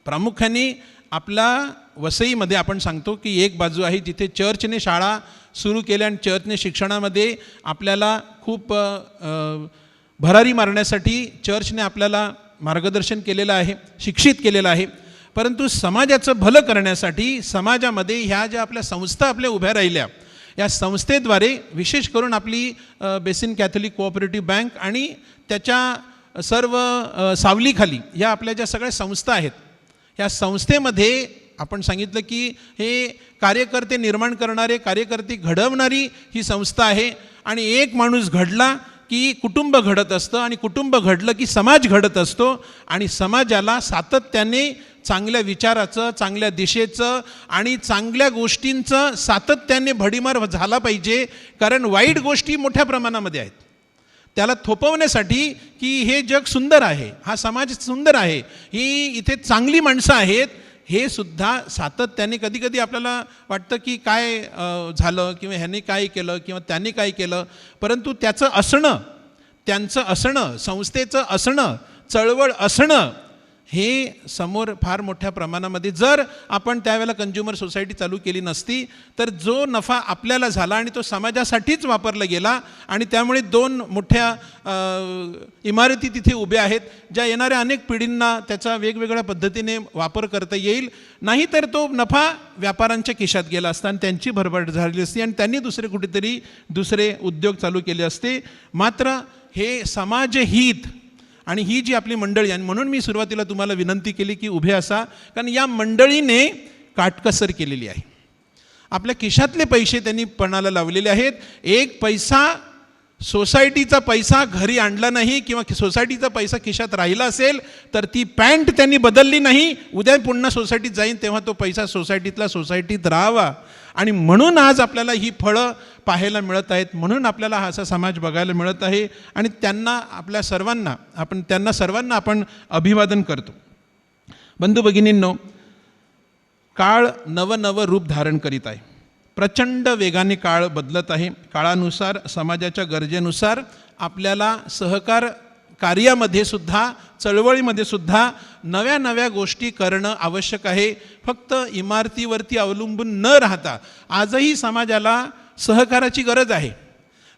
प्रामुख्याने आपला वसईमध्ये आपण सांगतो की एक बाजू आहे जिथे चर्चने शाळा सुरू केल्या आणि चर्चने शिक्षणामध्ये आपल्याला खूप भरारी मारण्यासाठी चर्चने आपल्याला मार्गदर्शन केलेलं आहे, शिक्षित केलेलं आहे, परंतु समाजाचं भलं करण्यासाठी समाजामध्ये ह्या ज्या आपल्या संस्था आपल्या उभ्या राहिल्या, या संस्थेद्वारे विशेष करून आपली बेसिन कॅथलिक कोऑपरेटिव्ह बँक आणि त्याच्या सर्व सावलीखाली या आपल्या ज्या सगळ्या संस्था आहेत, या संस्थेमध्ये आपण सांगितलं की हे कार्यकर्ते निर्माण करणारे, कार्यकर्ते घडवणारी ही संस्था आहे. आणि एक माणूस घडला की कुटुंब घडत असतं, आणि कुटुंब घडलं की समाज घडत असतो, आणि समाजाला सातत्याने चांगल्या विचाराचं, चांगल्या दिशेचं आणि चांगल्या गोष्टींचं सातत्याने भडीमार झाला पाहिजे. कारण वाईट गोष्टी मोठ्या प्रमाणामध्ये आहेत. त्याला थोपवण्यासाठी की हे जग सुंदर आहे, हा समाज सुंदर आहे, ही इथे चांगली माणसं आहेत, हे सुद्धा सातत्याने कधी कधी आपल्याला वाटतं की काय झालं किंवा ह्याने काय केलं किंवा त्याने काय केलं, परंतु त्याचं असणं, त्यांचं असणं, संस्थेचं असणं, चळवळ असणं हे समोर फार मोठ्या प्रमाणामध्ये, जर आपण त्यावेळेला कंझ्युमर सोसायटी चालू केली नसती तर जो नफा आपल्याला झाला आणि तो समाजासाठीच वापरला गेला, आणि त्यामुळे 2 मोठ्या इमारती तिथे उभ्या आहेत, ज्या येणाऱ्या अनेक पिढींना त्याचा वेगवेगळ्या पद्धतीने वापर करता येईल. नाहीतर तो नफा व्यापाऱ्यांच्या खिशात गेला असता आणि त्यांची भरभराट झाली असती आणि त्यांनी दुसरे उद्योग चालू केले असते. मात्र हे समाजहित आणि ही जी आपली मंडळी, आणि म्हणून मी सुरुवातीला तुम्हाला विनंती केली की उभे असा, कारण या मंडळीने काटकसर केलेली आहे. आपल्या खिशातले पैसे त्यांनी पणाला लावलेले आहेत. एक पैसा, सोसायटीचा पैसा घरी आणला नाही किंवा सोसायटीचा पैसा खिशात राहिला असेल तर ती पॅन्ट त्यांनी बदलली नाही, उद्या पुन्हा सोसायटीत जाईन तेव्हा तो पैसा सोसायटीत राहावा. आणि म्हणून आज आपल्याला ही फळं पाहायला मिळत आहेत, म्हणून आपल्याला हा असा समाज बघायला मिळत आहे. आणि त्यांना सर्वांना आपण अभिवादन करतो. बंधू भगिनींनो, काळ नवनवं रूप धारण करीत आहे. प्रचंड वेगाने काळ बदलत आहे. काळानुसार, समाजाच्या गरजेनुसार आपल्याला सहकार कार्यामध्ये सुद्धा, चळवळीमध्ये सुद्धा नव्या नव्या गोष्टी करणं आवश्यक आहे. फक्त इमारतीवरती अवलंबून न राहता आजही समाजाला सहकाराची गरज आहे,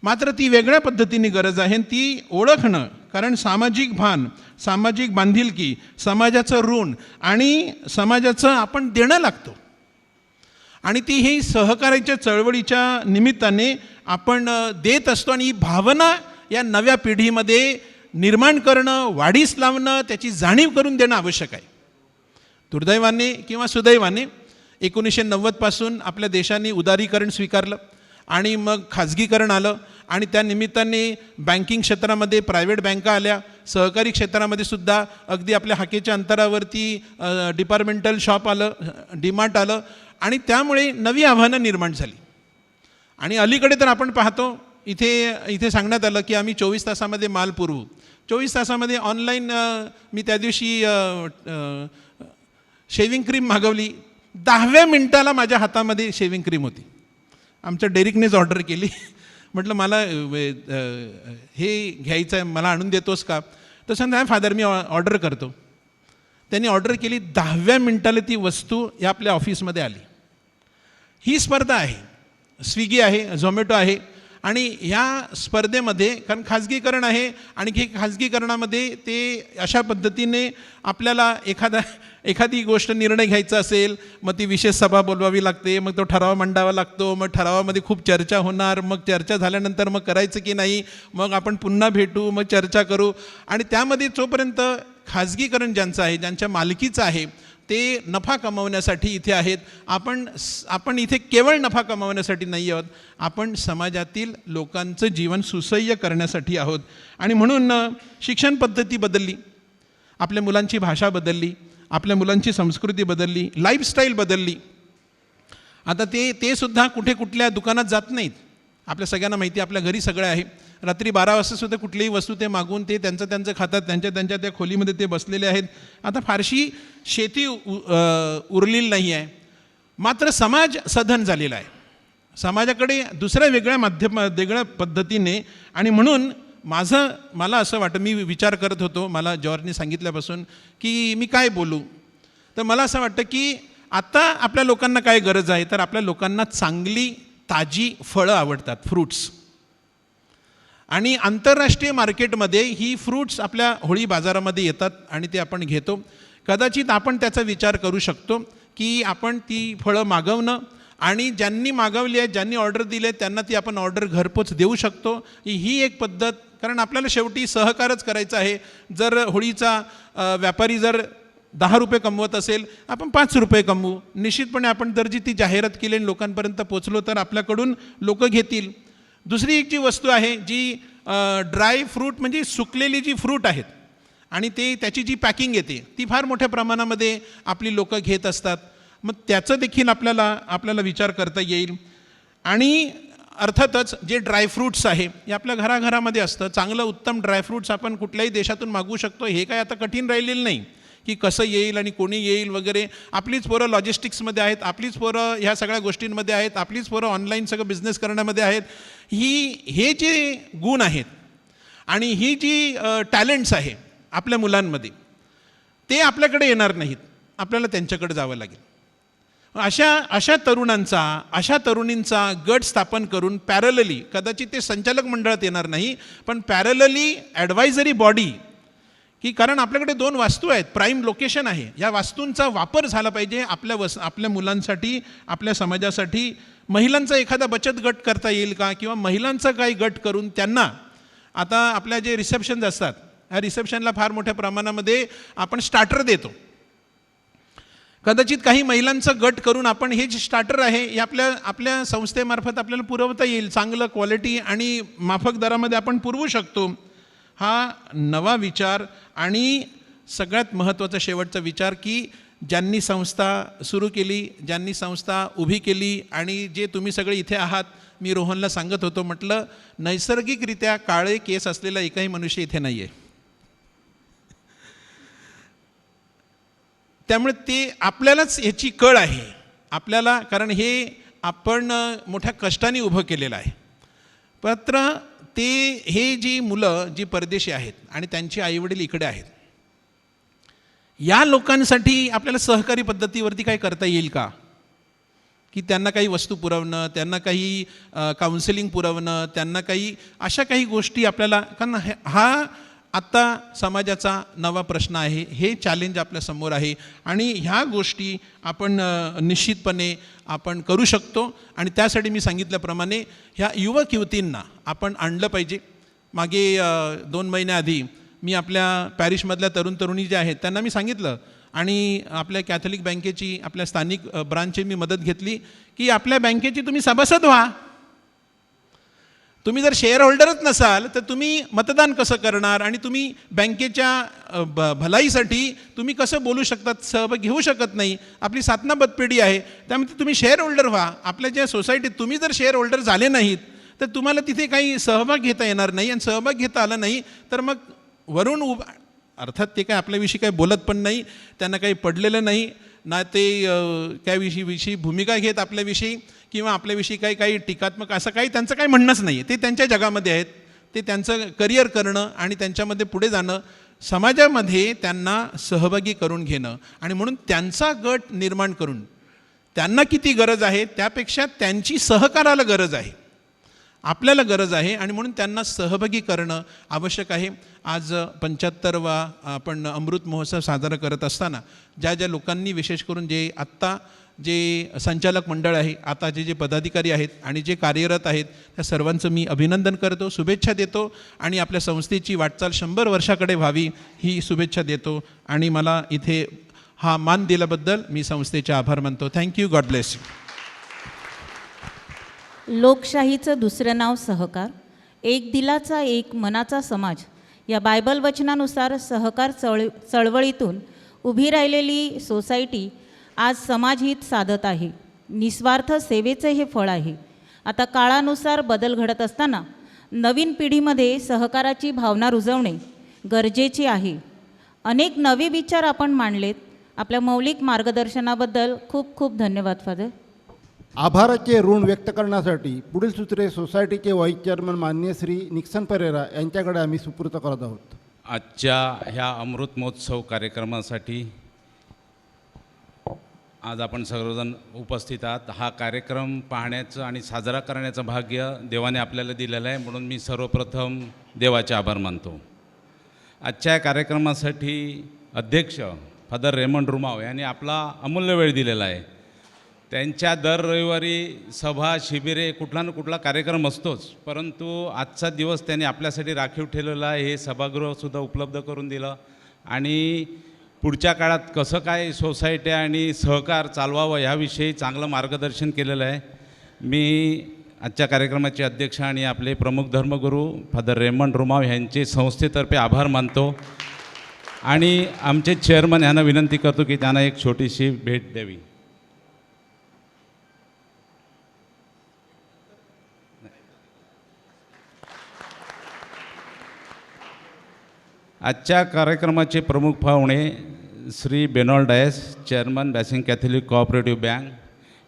मात्र ती वेगळ्या पद्धतीने गरज आहे. ती ओळखणं, कारण सामाजिक भान, सामाजिक बांधिलकी, समाजाचं ऋण आणि समाजाचं आपण देणं लागतो. आणि ती ही सहकार्याच्या चळवळीच्या निमित्ताने आपण देत असतो. आणि ही भावना या नव्या पिढीमध्ये निर्माण करणं, वाढीस लावणं, त्याची जाणीव करून देणं आवश्यक आहे. दुर्दैवाने किंवा सुदैवाने 1990पासून आपल्या देशाने उदारीकरण स्वीकारलं आणि मग खाजगीकरण आलं, आणि त्या निमित्ताने बँकिंग क्षेत्रामध्ये प्रायव्हेट बँका आल्या, सहकारी क्षेत्रामध्ये सुद्धा अगदी आपल्या हाकेच्या अंतरावरती डिपार्टमेंटल शॉप आलं, डीमार्ट आलं, आणि त्यामुळे नवी आव्हानं निर्माण झाली. आणि अलीकडे तर आपण पाहतो इथे सांगण्यात आलं की आम्ही 24 तासामध्ये माल पुरवू. 24 तासामध्ये ऑनलाईन मी त्या दिवशी शेविंग क्रीम मागवली, 10व्या मिनिटाला माझ्या हातामध्ये शेविंग क्रीम होती. आमच्या डेरिकनेच ऑर्डर केली. म्हटलं मला हे घ्यायचं आहे, मला आणून देतोस का? तर सांगता फादर मी ऑर्डर करतो. त्यांनी ऑर्डर केली, 10व्या मिनिटाला ती वस्तू या आपल्या ऑफिसमध्ये आली. ही स्पर्धा आहे. स्विगी आहे, झोमॅटो आहे, आणि ह्या स्पर्धेमध्ये, कारण खाजगीकरण आहे आणि हे खाजगीकरणामध्ये ते अशा पद्धतीने आपल्याला एखादी गोष्ट निर्णय घ्यायचा असेल, मग ती विशेष सभा बोलवावी लागते, मग तो ठराव मांडावा लागतो, मग ठरावामध्ये खूप चर्चा होणार, मग चर्चा झाल्यानंतर मग करायचं की नाही, मग आपण पुन्हा भेटू, मग चर्चा करू. आणि त्यामध्ये जोपर्यंत खाजगीकरण ज्यांचं आहे, ज्यांच्या मालकीचं आहे, ते नफा कमावण्यासाठी इथे आहेत. आपण इथे केवळ नफा कमावण्यासाठी नाही आहोत, आपण समाजातील लोकांचं जीवन सुसह्य करण्यासाठी आहोत. आणि म्हणून शिक्षण पद्धती बदलली, आपल्या मुलांची भाषा बदलली, आपल्या मुलांची संस्कृती बदलली, लाईफस्टाईल बदलली. आता ते सुद्धा कुठल्या दुकानात जात नाहीत. आपल्या सगळ्यांना माहिती, आपल्या घरी सगळं आहे. रात्री 12 वाजतासुद्धा कुठलीही वस्तू ते मागून ते त्यांचं खातात, त्यांच्या त्या खोलीमध्ये ते बसलेले आहेत. आता फारशी शेती उरलेली नाही आहे, मात्र समाज सधन झालेला आहे. समाजाकडे दुसऱ्या वेगळ्या पद्धतीने. आणि म्हणून मला असं वाटतं, मी विचार करत होतो, मला जॉर्जने सांगितल्यापासून की मी काय बोलू, तर मला असं वाटतं की आता आपल्या लोकांना काय गरज आहे, तर आपल्या लोकांना चांगली ताजी फळं आवडतात, फ्रूट्स. आणि आंतरराष्ट्रीय मार्केटमध्ये ही फ्रूट्स आपल्या होळी बाजारामध्ये येतात आणि ते आपण घेतो. कदाचित आपण त्याचा विचार करू शकतो की आपण ती फळं मागवणं आणि ज्यांनी मागवली आहे, ज्यांनी ऑर्डर दिले त्यांना ती आपण ऑर्डर घरपोच देऊ शकतो. ही एक पद्धत, कारण आपल्याला शेवटी सहकारच करायचं आहे. जर होळीचा व्यापारी जर 10 रुपये कमवत असेल, आपण 5 रुपये कमवू. निश्चितपणे आपण जर जी ती जाहिरात केली आणि लोकांपर्यंत पोचलो तर आपल्याकडून लोक घेतील. दुसरी एक जी वस्तू आहे जी ड्राय फ्रूट म्हणजे सुकलेली जी फ्रूट आहेत आणि त्याची जी पॅकिंग येते ती फार मोठ्या प्रमाणामध्ये आपली लोक घेत असतात. मग त्याचं देखील आपल्याला विचार करता येईल. आणि अर्थातच जे ड्रायफ्रूट्स आहे हे आपल्या घराघरामध्ये असतं. चांगलं उत्तम ड्रायफ्रूट्स आपण कुठल्याही देशातून मागवू शकतो. हे काय आता कठीण राहिलेलं नाही की कसं येईल आणि कोणी येईल वगैरे. आपलीच पोरं लॉजिस्टिक्समध्ये आहेत, आपलीच पोरं ह्या सगळ्या गोष्टींमध्ये आहेत, आपलीच पोरं ऑनलाईन सगळं बिझनेस करण्यामध्ये आहेत. हे जे गुण आहेत आणि ही जी टॅलेंट्स आहे आपल्या मुलांमध्ये ते आपल्याकडे येणार नाहीत, आपल्याला त्यांच्याकडे जावं लागेल. अशा तरुणांचा, अशा तरुणींचा गट स्थापन करून पॅरलली, कदाचित ते संचालक मंडळात येणार नाही पण पॅरलली ॲडवायझरी बॉडी, की कारण आपल्याकडे 2 वास्तू आहेत, प्राईम लोकेशन आहे, या वास्तूंचा वापर झाला पाहिजे आपल्या मुलांसाठी, आपल्या समाजासाठी. महिलांचा एखादा बचत गट करता येईल का, किंवा महिलांचा काही गट करून त्यांना, आता आपल्या जे रिसेप्शन्स असतात ह्या रिसेप्शनला फार मोठ्या प्रमाणामध्ये आपण स्टार्टर देतो. कदाचित काही महिलांचं गट करून आपण हे जे स्टार्टर आहे हे आपल्या संस्थेमार्फत आपल्याला पुरवता येईल. चांगलं क्वालिटी आणि माफक दरामध्ये आपण पुरवू शकतो. हा नवा विचार आणि सगळ्यात महत्त्वाचा शेवटचा विचार की ज्यांनी संस्था सुरू केली, ज्यांनी संस्था उभी केली आणि जे तुम्ही सगळे इथे आहात, मी रोहनला सांगत होतो, म्हटलं नैसर्गिकरित्या काळे केस असलेला एकही मनुष्य इथे नाही आहे. त्यामुळे ते आपल्यालाच ह्याची कळ आहे आपल्याला, कारण हे आपण मोठ्या कष्टाने उभं केलेलं आहे. मात्र हे जी मुलं जी परदेशी आहेत आणि त्यांचे आईवडील इकडे आहेत, या लोकांसाठी आपल्याला सहकारी पद्धतीवरती काय करता येईल का, की त्यांना काही वस्तू पुरवणं, त्यांना काही काउन्सिलिंग पुरवणं, त्यांना काही अशा काही गोष्टी आपल्याला, कारण हा आत्ता समाजाचा नवा प्रश्न आहे, हे चॅलेंज आपल्यासमोर आहे आणि ह्या गोष्टी आपण निश्चितपणे आपण करू शकतो. आणि त्यासाठी मी सांगितल्याप्रमाणे ह्या युवक युवतींना आपण आणलं पाहिजे. मागे 2 महिन्याआधी मी आपल्या पॅरिशमधल्या तरुणी जे आहेत त्यांना मी सांगितलं, आणि आपल्या कॅथलिक बँकेची, आपल्या स्थानिक ब्रांचची मी मदत घेतली की आपल्या बँकेची तुम्ही सभासद व्हा. तुम्ही जर शेअर होल्डरच नसाल तर तुम्ही मतदान कसं करणार, आणि तुम्ही बँकेच्या भलाईसाठी तुम्ही कसं बोलू शकतात, सहभाग घेऊ शकत नाही. आपली सातनाबद पिढी आहे, त्यामुळे तुम्ही शेअर होल्डर व्हा. आपल्या ज्या सोसायटीत तुम्ही जर शेअर होल्डर झाले नाहीत तर तुम्हाला तिथे काही सहभाग घेता येणार नाही, आणि सहभाग घेता आला नाही तर मग वरून अर्थात ते काय आपल्याविषयी काही बोलत पण नाही, त्यांना काही पडलेलं नाही ना, ते काय विषयी भूमिका घेत आपल्याविषयी किंवा आपल्याविषयी काही टीकात्मक असं काही त्यांचं काही म्हणणंच नाही. ते त्यांच्या जगामध्ये आहेत, ते त्यांचं करिअर करणं आणि त्यांच्यामध्ये पुढे जाणं, समाजामध्ये त्यांना सहभागी करून घेणं, आणि म्हणून त्यांचा गट निर्माण करून त्यांना किती गरज आहे त्यापेक्षा त्यांची सहकाराला गरज आहे, आपल्याला गरज आहे, आणि म्हणून त्यांना सहभागी करणं आवश्यक आहे. आज 75वा आपण अमृत महोत्सव साजरा करत असताना ज्या लोकांनी, विशेष करून जे आत्ता जे संचालक मंडळ आहे, आता जे पदाधिकारी आहेत आणि जे कार्यरत आहेत, त्या सर्वांचं मी अभिनंदन करतो, शुभेच्छा देतो, आणि आपल्या संस्थेची वाटचाल 100 वर्षाकडे व्हावी ही शुभेच्छा देतो. आणि मला इथे हा मान दिल्याबद्दल मी संस्थेचे आभार मानतो. थँक्यू. God bless you. लोकशाहीचं दुसरं नाव सहकार. एक दिलाचा एक मनाचा समाज या बायबल वचनानुसार सहकार चळवळीतून उभी राहिलेली सोसायटी आज समाजहित साधत आहे. निस्वार्थ सेवेचे हे फळ आहे. आता काळानुसार बदल घडत असताना नवीन पिढीमध्ये सहकाराची भावना रुजवणे गरजेचे आहे. अनेक नवे विचार आपण मांडलेत. आपल्या मौलिक मार्गदर्शनाबद्दल खूप खूप धन्यवाद फादर. आभाराचे ऋण व्यक्त करण्यासाठी पुढील सूत्रे सोसायटीचे व्हाईस चेअरमन माननीय श्री निक्सन पेरेरा यांच्याकडे आम्ही सुपूर्द करत आहोत. आजच्या ह्या अमृत महोत्सव कार्यक्रमासाठी आज आपण सर्वजण उपस्थित आहात. हा कार्यक्रम पाहण्याचं आणि साजरा करण्याचं भाग्य देवाने आपल्याला दिलेलं आहे, म्हणून मी सर्वप्रथम देवाचे आभार मानतो. आजच्या या कार्यक्रमासाठी अध्यक्ष फादर रेमंड रुमाव यांनी आपला अमूल्य वेळ दिलेला आहे. त्यांच्या दर रविवारी सभा शिबिरे कुठला ना कुठला कार्यक्रम असतोच, परंतु आजचा दिवस त्यांनी आपल्यासाठी राखीव ठेवलेला आहे. हे सभागृहसुद्धा उपलब्ध करून दिलं आणि पुढच्या काळात कसं काय सोसायट्या आणि सहकार चालवावं ह्याविषयी चांगलं मार्गदर्शन केलेलं आहे. मी आजच्या कार्यक्रमाचे अध्यक्ष आणि आपले प्रमुख धर्मगुरू फादर रेमंड रुमाव यांचे संस्थेतर्फे आभार मानतो आणि आमचे चेअरमन यांना विनंती करतो की त्यांना एक छोटीशी भेट द्यावी. आजच्या कार्यक्रमाचे प्रमुख पाहुणे Shri Benold Dias, chairman Bassein catholic cooperative bank,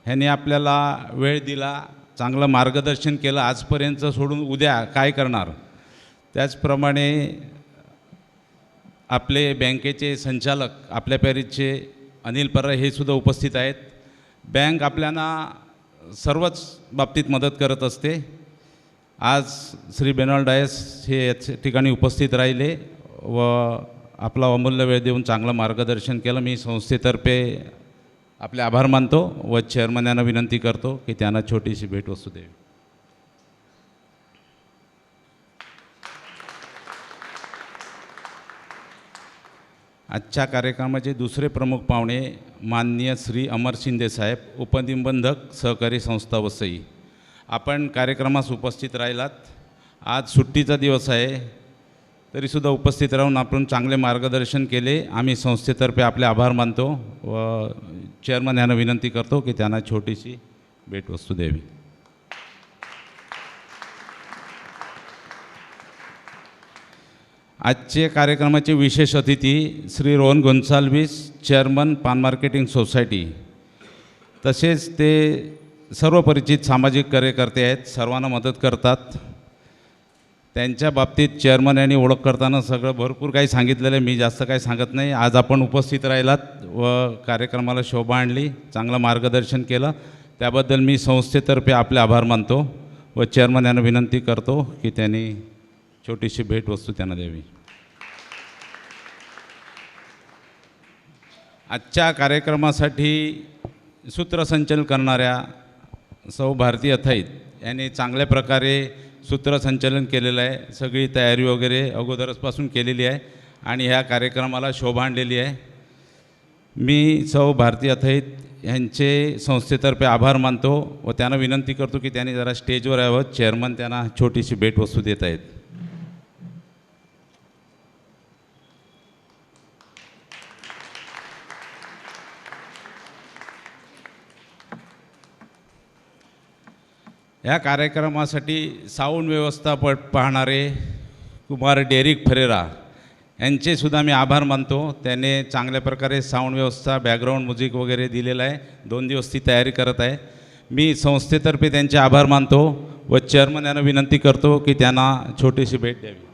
ह्यांनी आपल्याला वेळ दिला, चांगलं मार्गदर्शन केलं. आजपर्यंत सोडून उद्या काय करणार. त्याचप्रमाणे आपले बँकेचे संचालक आपल्या पॅरिसचे अनिल पररा हे सुद्धा उपस्थित आहेत. बँक आपल्याला सर्वच बाबतीत मदत करत असते. आज श्री बेनॉल्ड डायस हे याच ठिकाणी उपस्थित राहिले व आपला अमूल्य वेळ देऊन चांगलं मार्गदर्शन केलं. मी संस्थेतर्फे आपले आभार मानतो व चेअरमन यांना विनंती करतो की त्यांना छोटीशी भेटवस्तू द्यावी. आजच्या कार्यक्रमाचे दुसरे प्रमुख पाहुणे माननीय श्री अमर शिंदे साहेब, उपनिबंधक सहकारी संस्था वसई. आपण कार्यक्रमास उपस्थित राहिलात. आज सुट्टीचा दिवस आहे, तरीसुद्धा उपस्थित राहून आपण चांगले मार्गदर्शन केले. आम्ही संस्थेतर्फे आपले आभार मानतो व चेअरमन यांना विनंती करतो की त्यांना छोटीशी भेटवस्तू द्यावी. आजचे कार्यक्रमाचे विशेष अतिथी श्री रोहन गोन्साल्विस, चेअरमन पान मार्केटिंग सोसायटी. तसेच ते सर्व परिचित सामाजिक कार्यकर्ते आहेत, सर्वांना मदत करतात. त्यांच्या बाबतीत चेअरमन यांनी ओळख करताना सगळं भरपूर काही सांगितलेलं आहे, मी जास्त काही सांगत नाही. आज आपण उपस्थित राहिलात व कार्यक्रमाला शोभा आणली, चांगलं मार्गदर्शन केलं, त्याबद्दल मी संस्थेतर्फे आपले आभार मानतो व चेअरमन यांना विनंती करतो की त्यांनी छोटीशी भेटवस्तू त्यांना द्यावी. आजच्या कार्यक्रमासाठी सूत्रसंचलन करणाऱ्या सौ भारती अथाईत यांनी चांगल्या प्रकारे सूत्रसंचलन केलेलं आहे. सगळी तयारी वगैरे अगोदरचपासून केलेली आहे आणि ह्या कार्यक्रमाला शोभा आणलेली आहे. मी सौ भारती अथाईत यांचे संस्थेतर्फे आभार मानतो व त्यांना विनंती करतो की त्यांनी जरा स्टेजवर यावं. चेअरमन त्यांना छोटीशी भेटवस्तू देत आहेत. या कार्यक्रमासाठी साऊंड व्यवस्था पाहणारे कुमार डेरिक फरेरा यांचेसुद्धा मी आभार मानतो. त्याने चांगल्या प्रकारे साऊंड व्यवस्था, बॅकग्राऊंड म्युझिक वगैरे दिलेलं आहे. 2 दिवस ती तयारी करत आहे. मी संस्थेतर्फे त्यांचे आभार मानतो व चेअरमन यांना विनंती करतो की त्यांना छोटीशी भेट द्यावी.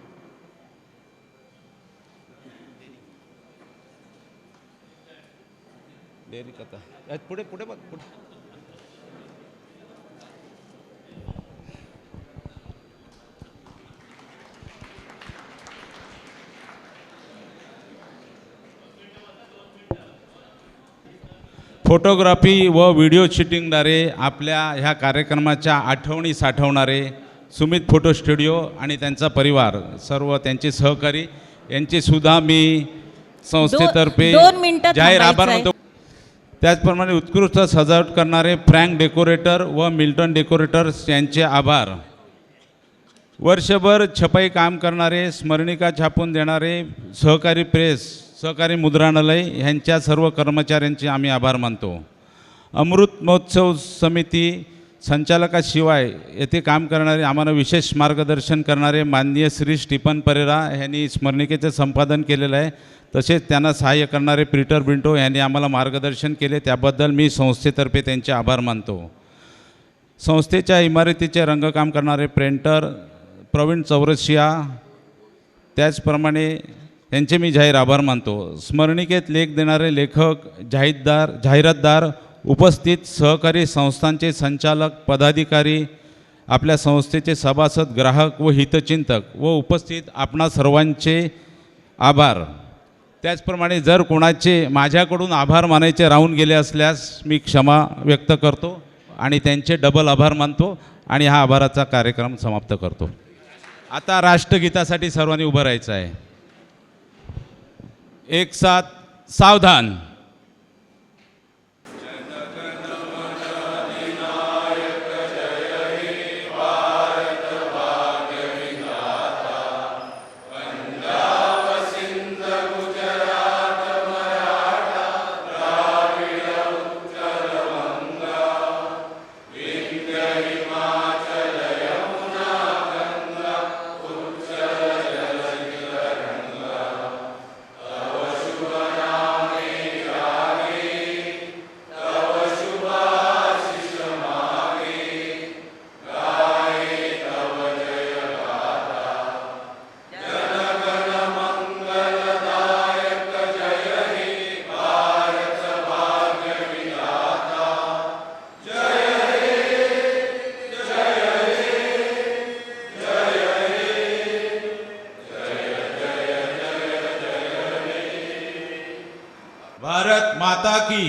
डेरिक आता पुढे पुढे बघ पुढे. फोटोग्राफी व व्हिडिओ शूटिंगद्वारे आपल्या ह्या कार्यक्रमाच्या आठवणी साठवणारे सुमित फोटो स्टुडिओ आणि त्यांचा परिवार, सर्व त्यांचे सहकारी यांचेसुद्धा मी संस्थेतर्फे 2 मिनिटं जाहीर आभार थांबायचं आहे. मानतो. त्याचप्रमाणे उत्कृष्ट सजावट करणारे फ्रँक डेकोरेटर व मिल्टन डेकोरेटर्स यांचे आभार. वर्षभर छपाई काम करणारे, स्मरणिका छापून देणारे सहकारी प्रेस, सहकारी मुद्रणालय ह्यांच्या सर्व कर्मचाऱ्यांचे आम्ही आभार मानतो. अमृत महोत्सव समिती संचालकाशिवाय येथे काम करणारे, आम्हाला विशेष मार्गदर्शन करणारे माननीय श्री स्टीफन परेरा यांनी स्मरणिकेचे संपादन केलेलं आहे. तसेच त्यांना सहाय्य करणारे पीटर बिंटो यांनी आम्हाला मार्गदर्शन केले, त्याबद्दल मी संस्थेतर्फे त्यांचे आभार मानतो. संस्थेच्या इमारतीचे रंगकाम करणारे पेंटर प्रवीण चौरसिया, त्याचप्रमाणे त्यांचे मी जाहीर आभार मानतो. स्मरणिकेत लेख देणारे लेखक, जाहिरातदार, उपस्थित सहकारी संस्थांचे संचालक, पदाधिकारी, आपल्या संस्थेचे सभासद, ग्राहक व हितचिंतक व उपस्थित आपणा सर्वांचे आभार. त्याचप्रमाणे जर कोणाचे माझ्याकडून आभार मानायचे राहून गेले असल्यास मी क्षमा व्यक्त करतो आणि त्यांचे डबल आभार मानतो आणि हा आभाराचा कार्यक्रम समाप्त करतो. आता राष्ट्रगीतासाठी सर्वांनी उभं राहायचं आहे. एक साथ सावधान. भारत माता की